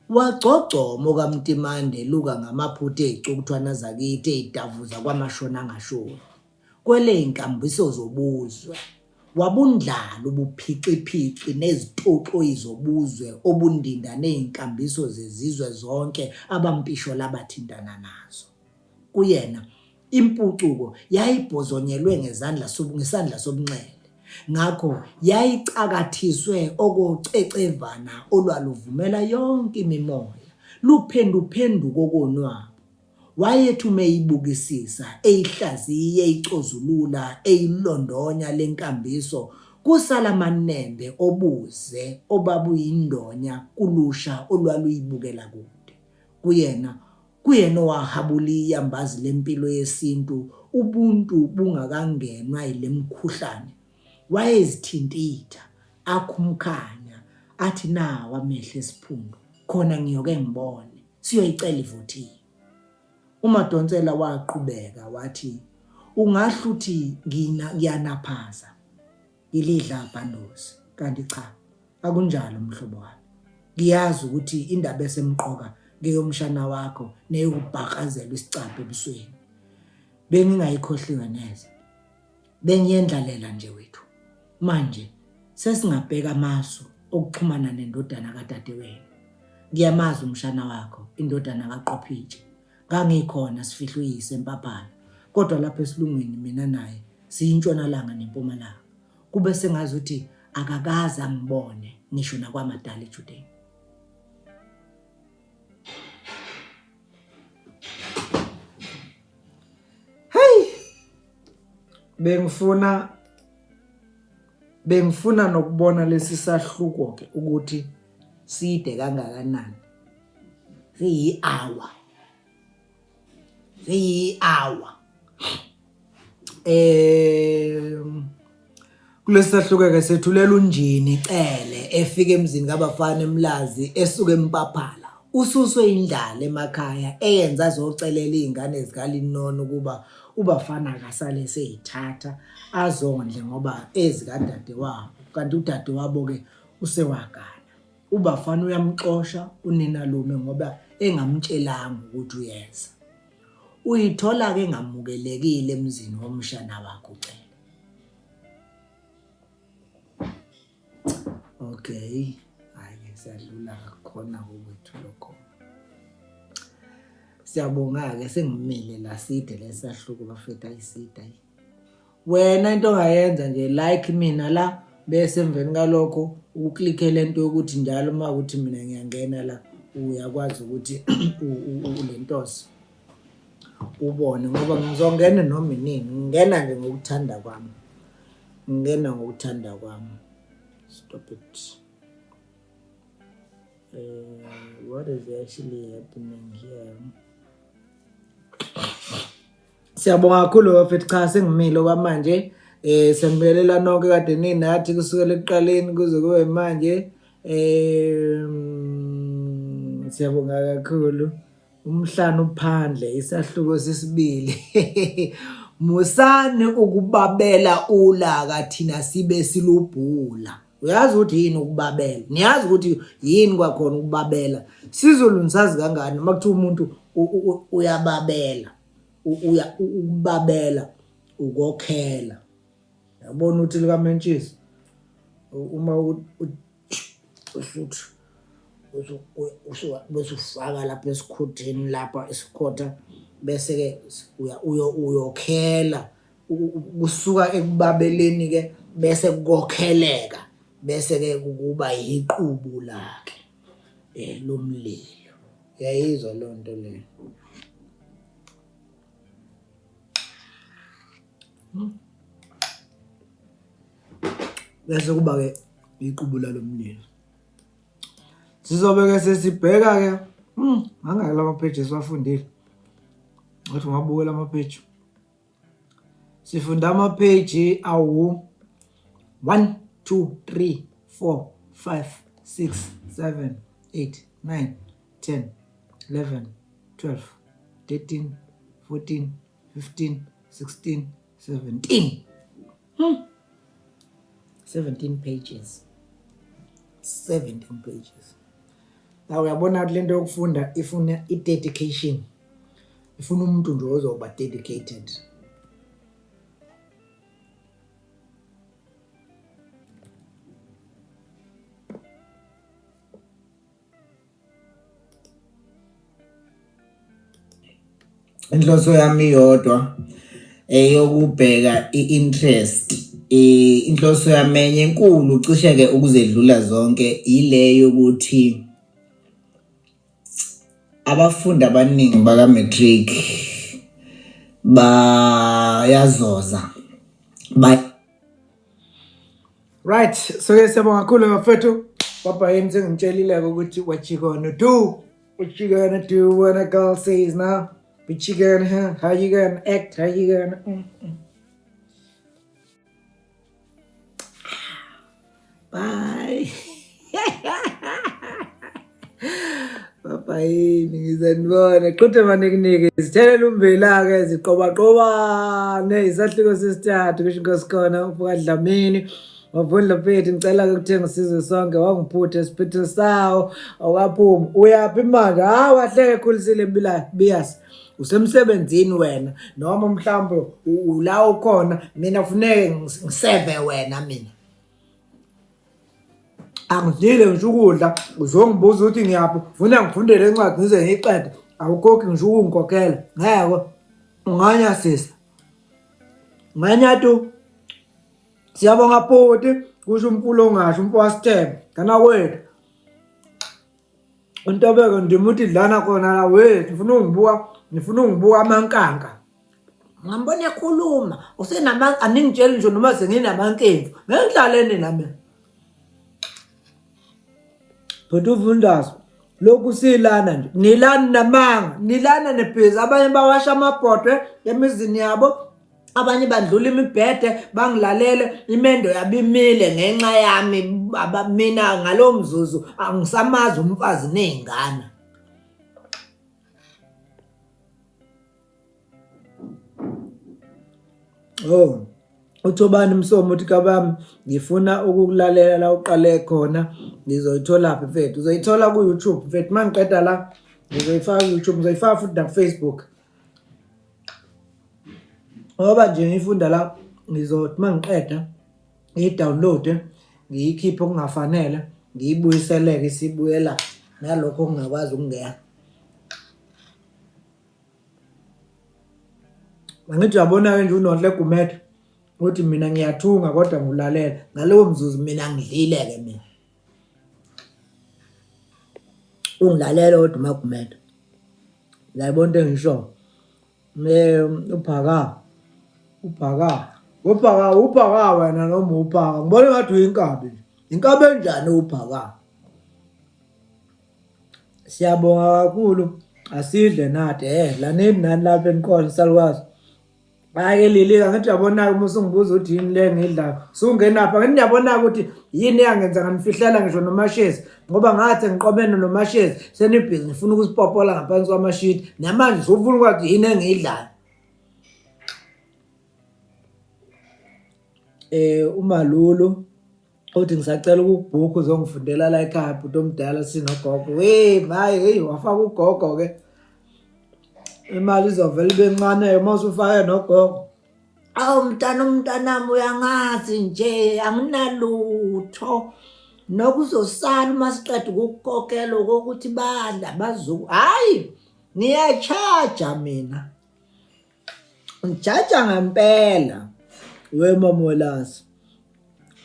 Wagcogcoma kaMtimande eluka ngamaphutha ezicukuthwana zakithi ezidavuza kwamashona ngasho. Kwele inkambiso zobuzwe wabundlala ubuphiciphici nezitoxo izobuzwe obundinda nezinkambiso zezizwe zonke abampisho labathintana nazo. Kuyena impucuko yayibhozonyelwe ngesandla sobunxele, ngakho yayicakathiswe okocecevana olwaluvumela yonke imimoya luphenduphenduko konwabo. Wayethi umeyibukisisa eyihlaziye eyicozulula eyilondonya lenkambiso kusala manembe obuze obabuyindonya kulusha olwaluyibukela kude. Kuyena owahabuli iyambazi lempilo yesintu ubuntu bungakangenwa ilemkhuhlane. Wayezithintitha akhumkhanya athi nawa amehlo esiphundu khona ngiyoke ngibone siyoyicela ivotini. uMadonsela waqhubeka wathi ungahluthi ngiyanaphaza ngilidla Ndosi, kanti cha akunjalo mhlobo wami. Ngiyazi ukuthi indaba esemqoka ngeyomshana wakho neyokubhakazela isicaphe ebusweni. Bengingayikhohliwe neze, bengiyendlalela nje wethu. Manje sesingabheka amasu okuxhumana nendodana kadadewenu. Ngiyamazi umshana wakho indodana kaQophije. Ngangikhona sifihlwe yise eMpaphala, kodwa lapha esilungwini mina naye siyintshonalanga nempumalanga. Kube sengazi ukuthi akakaze angibone ngisho nakwamadala eJudeni. Hey, bengifuna nokubona lesi sahluko ke ukuthi side kangakanani. Siyi-hour. Kulesahluko ke sethulela unjini icele efika emzini kabafana eMlazi esuka eMpaphala. Ususwe indlala emakhaya eyenza azocelela izingane zikaLinono ukuba ubafana akasale seyithatha azondle ngoba ezikadade wabo, kanti udade wabo ke usewagana. Ubafana uyamxosha unina lume ngoba engamtshelanga ukuthi uyeza. Uyithola ke ngamukelekile emzini womshana wakho ucela. Okay, hayi siyadlula khona ngokwethu lokho. Siyabonga ke sengimile la side lesahluko bafethu ayisida. Wena into ongayenza nje like mina la bese emveni kalokho uklikhe lento yokuthi njalo uma ukuthi mina ngiyangena la uyakwazi ukuthi ulentosi ubone ngoba ngizongena noma inini ngingena nje ngokuthanda kwami. Stop it. What is actually happening here? Siyabonga kakhulu bafethu, cha sengimile kwamanje. Sembelelela nonke kade ninathi kusukela ekuqaleni kuze kube manje. Siyabonga kakhulu. umhlanu phandle isahluko sesibili. Musani ukubabela ulaka thina sibe silubhula. Uyazi ukuthi yini ukubabela? Niyazi ukuthi yini kwakhona ukubabela? Sizulu nisazi kangani makuthiwa umuntu uyababela. Ukubabela ukokhela. Yabona uthi lika Mentshisi uma usuthi usufaka lapha esikhuthini lapha esikhotha bese ke uyokhela kusuka ekubabeleni ke bese kokheleka bese ke kuba yiqubu lakhe lomlilo. Yayizwa lonto le. Bese kuba ke iqubu lalomlilo. Sizobe ke sesibheka ke ngangaka lama pages wafundile. Ngathi ngabukela ama page. Sifunda ama page awu 1 2 3 4 5 6 7 8 9 10 11 12 13 14 15 16 17 17 pages. 17 pages. Now uyabona ukuthi lento yokufunda ifuna i-dedication. Ifuna umuntu nje ozoba dedicated. Inhloso yami yodwa eyokubheka i-interest. Inhloso yami enye enkulu cishe ke ukuzedlula zonke ile yokuthi abafundi abaningi baka matric bayazoza. Right, so ke siyabonga kakhulu bafethu. Papa yini sengimtshelile ukuthi what you gonna do? What you gonna do when a girl says now? What you gonna, how you gonna act? How you gonna Bye. Papa yini ngizanibona qhuthe manekinike sithele umbela ke ziqoba isahluko sesithathu kusho ngosikhona ubuka Dlamini wavundla phethu ngicela ukuthenga isizwe sonke wangiphutha esiphethe sawo awaphuma uyaphi manje wahleke khulisile Biyasi usemsebenzini wena noma mhlawumbe ula ukhona mina kufuneke ngiseve wena mina angidile ngisho ukudla uzongibuza ukuthi ngiyaphi ufuna ngifundele incwadi ngize ngiqede awukhokhi ngisho ukungikokhela ngeke unganya sisi nganya tu siyabonga photi kusho umpulo ngasho umfowasithembe kana wethu untobeko ndimuthi dlana khona la wethu ngifuna ungibuka amankanga ngambona ekhuluma usenama aningitshela nje noma senginamankenvu ngengidlaleni nami but uvundazo lokhu silana nje nilana namanga nilana nebhizi abanye bawasha amabhodwe emizini yabo abanye badlula imibhede bangilalele imendo yabimile ngenxa yami mina ngalomzuzu angisamazi umfazi nezingane. Oh uThobani Msomo uthi kabami ngifuna ukukulalela la uqale khona ngizoyithola lapha mfethu uzoyithola ku YouTube mfethu mangiqeda la ngizoyifaka ku YouTube ngizoyifaka futhi na Facebook ngoba nje ngifunda la ngizothi mangiqeda ngidownload ngiyikhiphe okungafanele ngiyibuyiseleke isibuyela nalokho ongakwazi ukungena. Mangithi yabona nje uNohle Gumede uthi mina ngiyathunga kodwa ngulalela ngalowo mzuzu mina ngidlile ke mina ungilalela kodwa Magumede la ibona into engisho uphaka wena noma uphaka ngibona ngathi uyinkabi inkabi enjani uphaka. Siyabonga kakhulu asidle nathi la nini nani lapha enkolo salwazi Hayi Lili ngathi uyabona uma usungibuza ukuthi yini le ngidlayo. Sungenapha ngathi ngiyabona ukuthi yini yangenza ngamfihlela ngisho nomashezi ngoba ngathi ngiqobene nomashezi senibhizi ngifuna ukusipopola ngaphansi kwamashiti namanje uzofuna ukuthi yini engidlayo. Umalulu uthi ngisacela ukubhuka uzongifundela la ekhaya bhuti omdala sinogogo. Hayi wafaka ugogo ke. Imali izovela ibe ncane uma usufake nogogo. Awu umntanami uyangazi nje anginalutho. Nokuzosala uma siqeda ukukokela ukuthi badla bazuku. Hayi niyachaja mina. Ngichaja ngempela. We Mamolasi.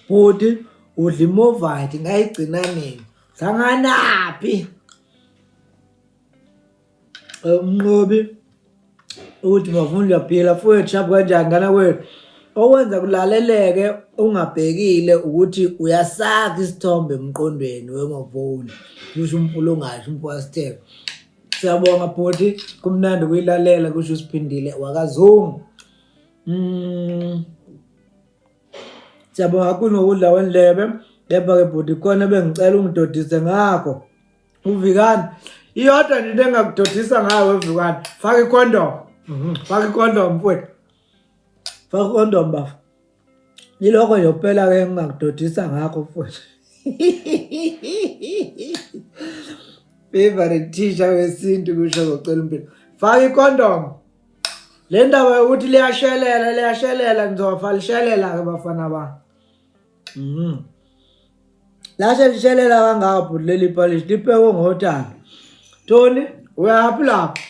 Bhuti udla imovite ngayigcina nini? Hlanganaphi? Umnqobi uthi bafunda uyaphila futhi shabu kanjani ngana wethu okwenza kulaleleke ungabhekile ukuthi uyasaka isithombe emqondweni wemavoni kusho umfulo ngasho umpasithe. Siyabonga bhuti kumnandi kuyilalela kusho siphindile wakazungu. Siyabonga kunokudla wendlebe lepha ke bhuti khona bengicela ungidodise ngakho uvikani iyodwa nje engakudodisa ngayo uvikani faka ikondom. Faka ikondom mfowethu. Faka ikondom bafu. Yiloko nje kuphela ke engakudodisa ngakho mfowethu. Favorite teacher wesintu kusho ngocela impilo. Faka ikondom. Le ndaba yokuthi liyashelela ngizofalishelela ke bafana ba. Lashe lishelela kangapho leli polish lipheko ngotana. Tony uyaphi lapho?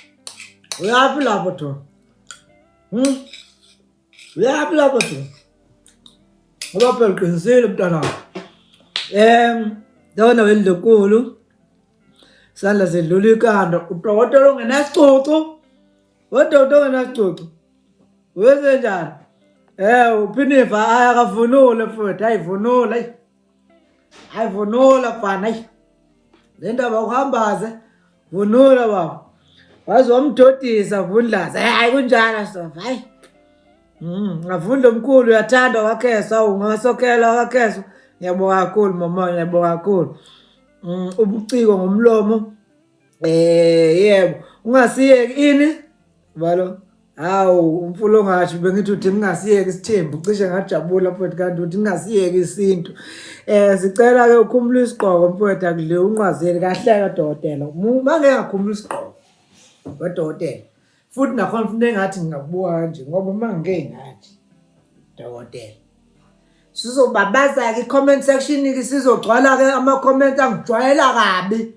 Uyaphi lapho Tony? Uyaphi lapho Tony? Ngoba phela uqinisile mntana. Dona welokulu. Sandla sedlula ikanda udokotela ongenasicoco. Udokotela ongenasicoco. Wenze njani? Uphinifa akavunule futhi ayivunula. Ayivunula fana. Le ndaba uhambaze vunula baba. Wazi wamdodisa vundlaza. Hayi kunjani sofa. Hayi. Ngavunda omkhulu uyathanda wakheso ungasokela wakheso. Ngiyabonga kakhulu mama ngiyabonga kakhulu. Ubuciko ngomlomo. Yebo. Ungasiyeki ini? Balo. Hawu umfulo ngasho bengithi uthi ngingasiyeki isithembu cishe ngajabula futhi kanti uthi ngingasiyeki isintu. Sicela ke ukhumbula isiqhoko mfowethu akudle unqwazeli kahle kadokotela. Mangeke ngakhumbula isiqhoko. Kodokotela. Futhi nakhona ufune engathi ngingakubuka kanje ngoba mangeke ngathi dokotela. Sizobabaza ke comment section ke sizogcwala ke ama comment angijwayela kabi.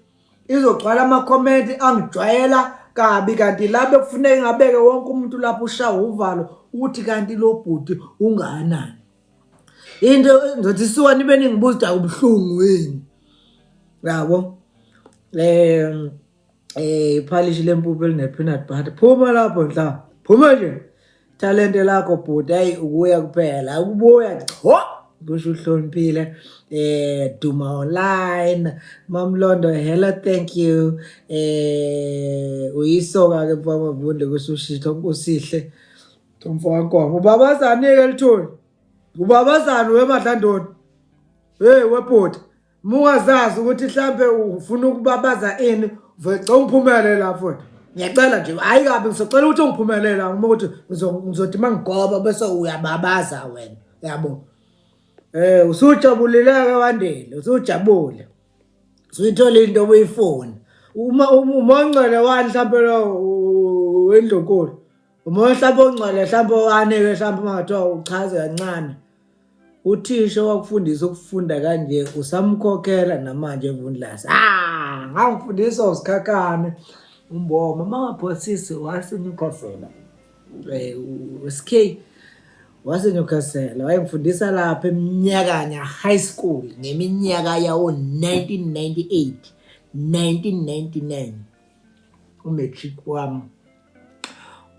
Izogcwala ama comment angijwayela kabi kanti lapho kufuneka ngabeke wonke umuntu lapho ushawa uvalo uthi kanti lo bhuti unganani. Into ngizothi suka nibe ningibuza ubuhlungu wini. Yabo. Polish lempuphu eline peanut butter. Phuma lapho ndla. Phuma nje. Talent lakho bhuti hayi ukuya kuphela. Ukubuya cho. Kusho uhloniphile. Duma online. Mamlondo hello thank you. Uyisoka ke mfana mavunde kusushitho nkusihle. Mfana nkongo. Ubabazane ke lithoni. Ubabazane wemadlandoni. Webhuti. Mungazazi ukuthi mhlambe ufuna ukubabaza ini vecela umphumele la futhi. Ngiyacela nje hayi kabi ngisocela ukuthi ungiphumelela ngoba ukuthi ngizothi mangigoba bese uyababaza wena. Yabo. Usujabulile ke wandile, usujabule. Usuyithola into obuyifuna. Uma ongcwele wani mhlambe lo wendlokolo. Uma mhlambe ongcwele mhlambe wanike mhlambe mangathiwa uchaze kancane. Uthisha wakufundisa ukufunda kanje usamkhokhela namanje evundlasa. Ngangifundisa usikhakhane. Umboma mangaphosisi wasenyukhosela. SK wasenyukhosela wayengifundisa lapha eminyakanya high school ngeminyaka yawo 1998 1999 umatric wami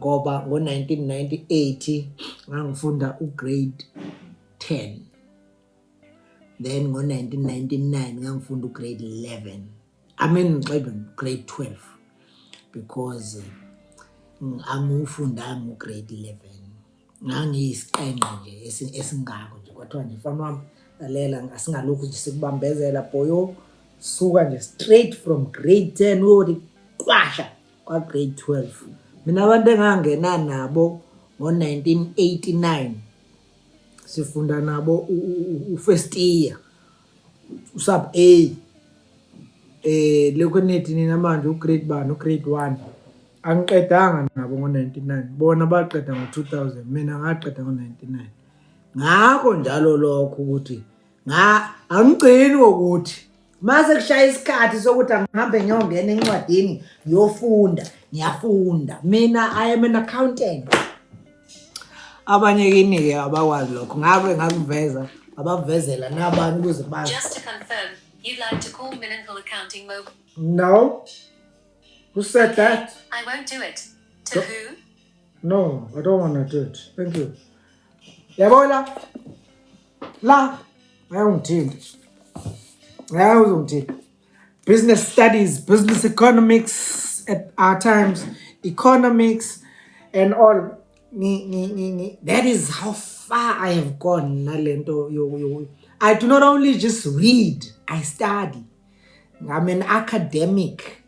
ngoba ngo1998 ngangifunda ugrade 10 then ngo1999 ngangifunda ugrade 11 grade 12 because angufundanga ugrade 11 ngangiyisiqenqe nje esingako nje kwathiwa nje mfana wami lalela asingalokhu nje sikubambezela boyo suka nje straight from grade 10 uyothi kwasha kwa grade 12. Mina abantu engangena nabo ngo1989 sifunda nabo first year sub A lokho nethi nina manje ugrade bani ugrade 1 angiqedanga nabo ngo99 bona baqeda ngo2000 mina ngaqeda ngo99 ngakho njalo lokho ukuthi angigcini ukuthi mase kushaya isikhathi sokuthi angihambe ngiyongena encwadini ngiyafunda mina I am an accountant. Abanye kini ke abakwazi lokho ngabe ngakuveza abavezela nabani ukuze bazi. Just to confirm, you'd like to call Minimal Accounting Mobile? No. Who said that? I won't do it. To who? No, I don't want to do it. Thank you. Yabona? La. Ayungithinti. Business studies, business economics at our times, economics and all. That is how far I have gone. I do not only just read, I study. I'm an academic.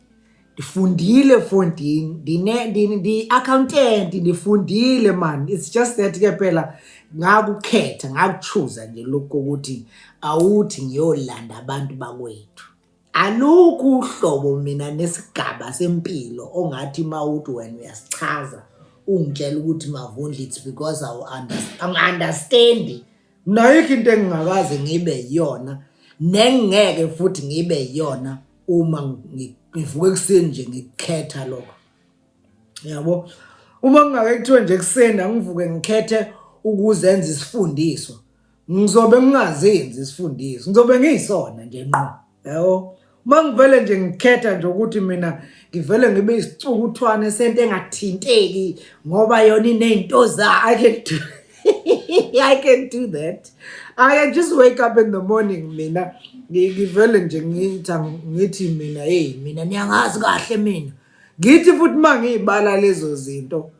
Difundile funding, the accountant, difundile man. It's just that phela ngakukhetha ngakuchoose nje lokho ukuthi awuthi ngiyolanda abantu bakwethu. Alukho uhlobo mina nesigaba sempilo ongathi mawuthi wena uyasichaza ungitshela ukuthi Mavundla it's because I understand. Nayikho into engingakaze ngibe yiyona nengeke futhi ngibe yiyona uma ngivuke kuseni nje ngikhetha lokho. Yabo uma ngingake kuthiwe nje kuseni angivuke ngikhethe ukuzenza isifundiso ngizobe ngingazenzi isifundiso ngizobe ngiyisona nje ngqo. Yabo uma ngivele nje ngikhetha nje ukuthi mina ngivele ngibe isicukuthwane sento engathinteki ngoba yona inezinto za I can do that. I can just wake up in the morning mina ngivele nje ngithi mina mina niyangazi kahle mina ngithi futhi mangiyibala lezo zinto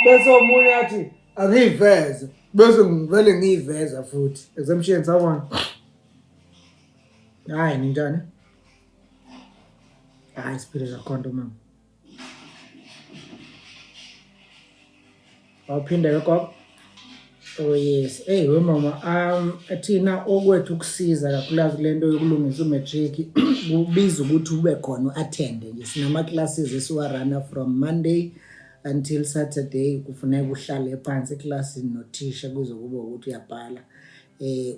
bese omunye athi angiveze bese ngivele ngiyiveza futhi exemption sawona. Hayi ninjani? Hayi spirit akhonto mama. Awuphinde lokho. Oh yes. Hey we mama athina okwethu ukusiza kakhulu lento yokulungisa umatric kubiza ukuthi ube khona uattend nje sinama classes esiwarana from Monday until Saturday kufuneka uhlale phansi eclassini nothisha kuzokuba ukuthi uyabhala.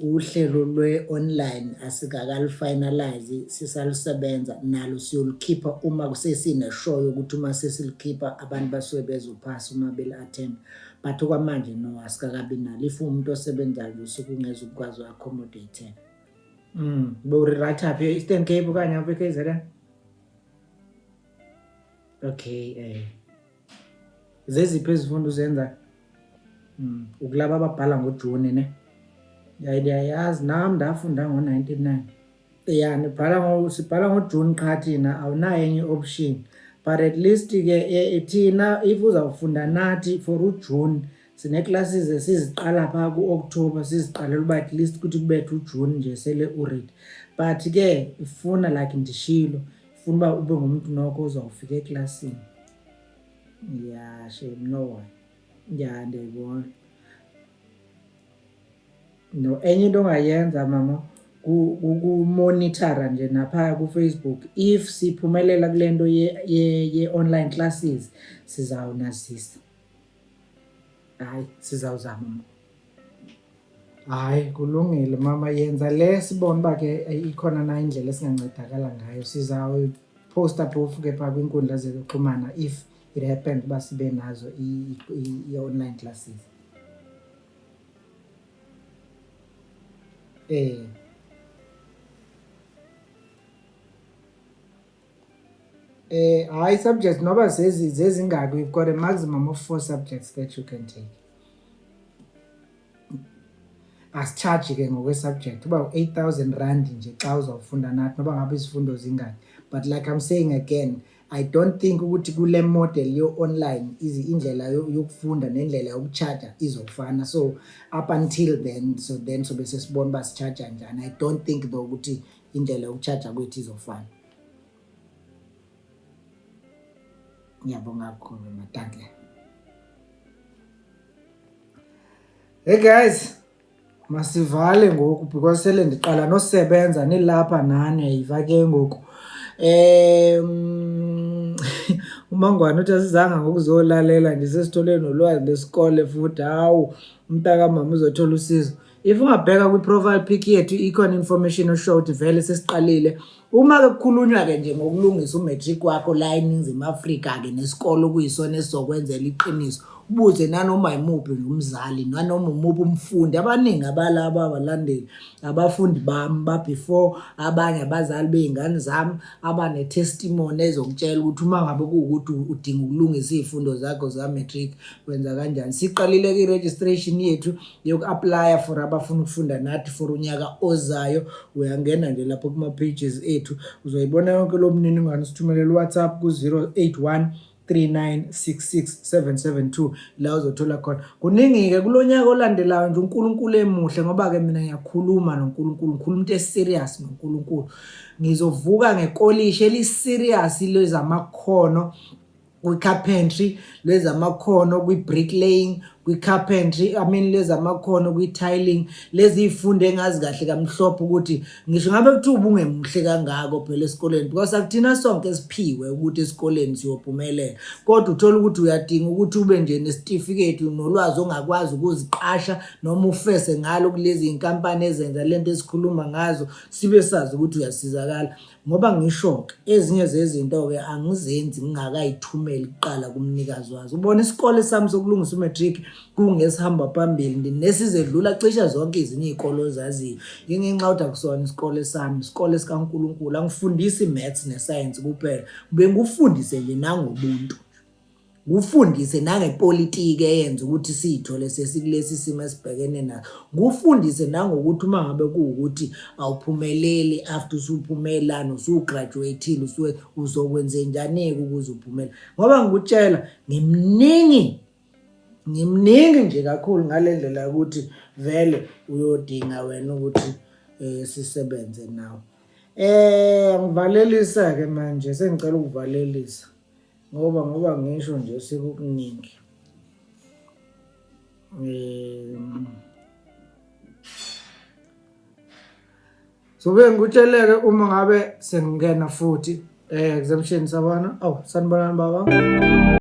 Uhlelo lwe online asikakali finalize sisalisebenza nalo siyolikhipha uma kusesine show ukuthi uma sesilikhipha abantu basuke bezophasa uma bele attend but okwamanje no asikakabi nalo if umuntu osebenzayo usuku ungeze ukwazi accommodate. Bo right up here Eastern Cape kanye apha eKZN. Okay zeziphi izifundo zenza ukulaba ababhala ngoJune ne yayazi nami ndafunda ngo99 yeah sibhala ngoJune qha thina awunayo enye option but at least ke thina if uzawufunda nathi for uJune sine classes esiziqala pha kuOctober siziqalela uba at least kuthi kubethe uJune nje sele uread but ke ifuna like ndishilo ifuna uba ube ngumuntu nokho uzawufika eclassini. Yeah shame no one yeah ndiyibona. No enye into ongayenza mama ku-monitora nje napha ku-Facebook if siphumelela kulento ye online classes sizawunazisa. Hayi sizawuzama. Hayi kulungile mama yenza le sibone ba ke ikhona na indlela esingancedakala ngayo sizawu-posta phofu ke pha kwinkundla zokuxhumana if it happened ba sibe nazo i-online classes. High subjects noba zezingaki we've got a maximum of 4 subjects that you can take. Asicharge ke ngokwe subject uba 8,000 rand nje xa uzawufunda nathi noba ngabe isifundo zingaki but like I'm saying again I don't think ukuthi kule model yo online indlela yokufunda nendlela yokucharge izofana. So up until then so bese sibona basicharge njani. I don't think though ukuthi indlela yokucharge kwethu izofana. Ngiyabonga kakhulu matanke. Hey guys, masivale ngoku because sele ndiqala nosebenza nilapha nani ayivake ngoku. Umangwane uthi asizanga ngokuzolalela nje sesitholeni nolwazi lesikole futhi hawu umntaka mama uzothola usizo. If ungabheka kwi-profile pic yethu ikhona information oshow ukuthi vele sesiqalile. Uma kukhulunywa ke nje ngokulungisa umatric wakho la eNingizimu Afrika ke nesikole kuyisona esizokwenzela iqiniso. Ubuze nanoma imuphi umzali nanoma umuphi umfundi abaningi abalaba abalandeli abafundi bami ba before abanye abazali beingane zami abane testimony ezokutshela ukuthi uma ngabe kuukuthi udinga ukulungisa izifundo zakho za matric wenza kanjani. Siqalile ke registration yethu yoku-apply for abafuna ukufunda nathi for unyaka ozayo. Uyangena nje lapho kuma pages ethu uzoyibona yonke lo mniningwane. Sithumelele WhatsApp ku 081 3966772 la uzothola khona. Kuningi ke kulonyaka olandelayo nje uNkulunkulu emuhle ngoba ke mina ngiyakhuluma noNkulunkulu, ngikhuluma into eserious noNkulunkulu. Ngizovuka ngekolishe eli serious lezamakhono kwi-carpentry, lezamakhono kwi-bricklaying, kwi-carpentry, lezamakhono kwi-tiling. Lezi zifunde engazi kahle kamhlophe ukuthi ngisho ngabe kuthiwa ubungemuhle kangako phela esikoleni because akuthina sonke esiphiwe ukuthi esikoleni siyophumelela. Kodwa uthola ukuthi uyadinga ukuthi ube nje nesitifiketi nolwazi ongakwazi ukuziqasha noma ufese ngalo kulezi inkampani ezenza lento esikhuluma ngazo sibe sazi ukuthi uyasizakala. Ngoba ngisho ezinye zezinto ke angizenzi ngingakayithumeli kuqala kumnikazi wazo. Ubona isikole sami sokulungisa umatric kungesihamba phambili nesizedlula cisha zonke izinye izikolo zaziyo. Ngenxa ukuthi akusona isikole sami, isikole sikaNkulunkulu. Angifundisi maths nescience kuphela, bengufundise nje nangobuntu. Ngufundise nangepolitiki eyenza ukuthi sithole sesikulesi simo esibhekene naso. Ngufundise nangokuthi uma ngabe kuukuthi awuphumeleli after usuphumela usugraduateile uzokwenza njani ukuze uphumele. Ngoba ngikutshela ngimningi nje kakhulu ngalendlela ukuthi vele uyodinga wena ukuthi sisebenze nawe. Ngivalelisa ke manje sengicela ukuvalelisa. Ngoba ngisho nje sekukuningi. So ngikutsheleke uma ngabe sengingena futhi exemption sabana. Sanibonani baba.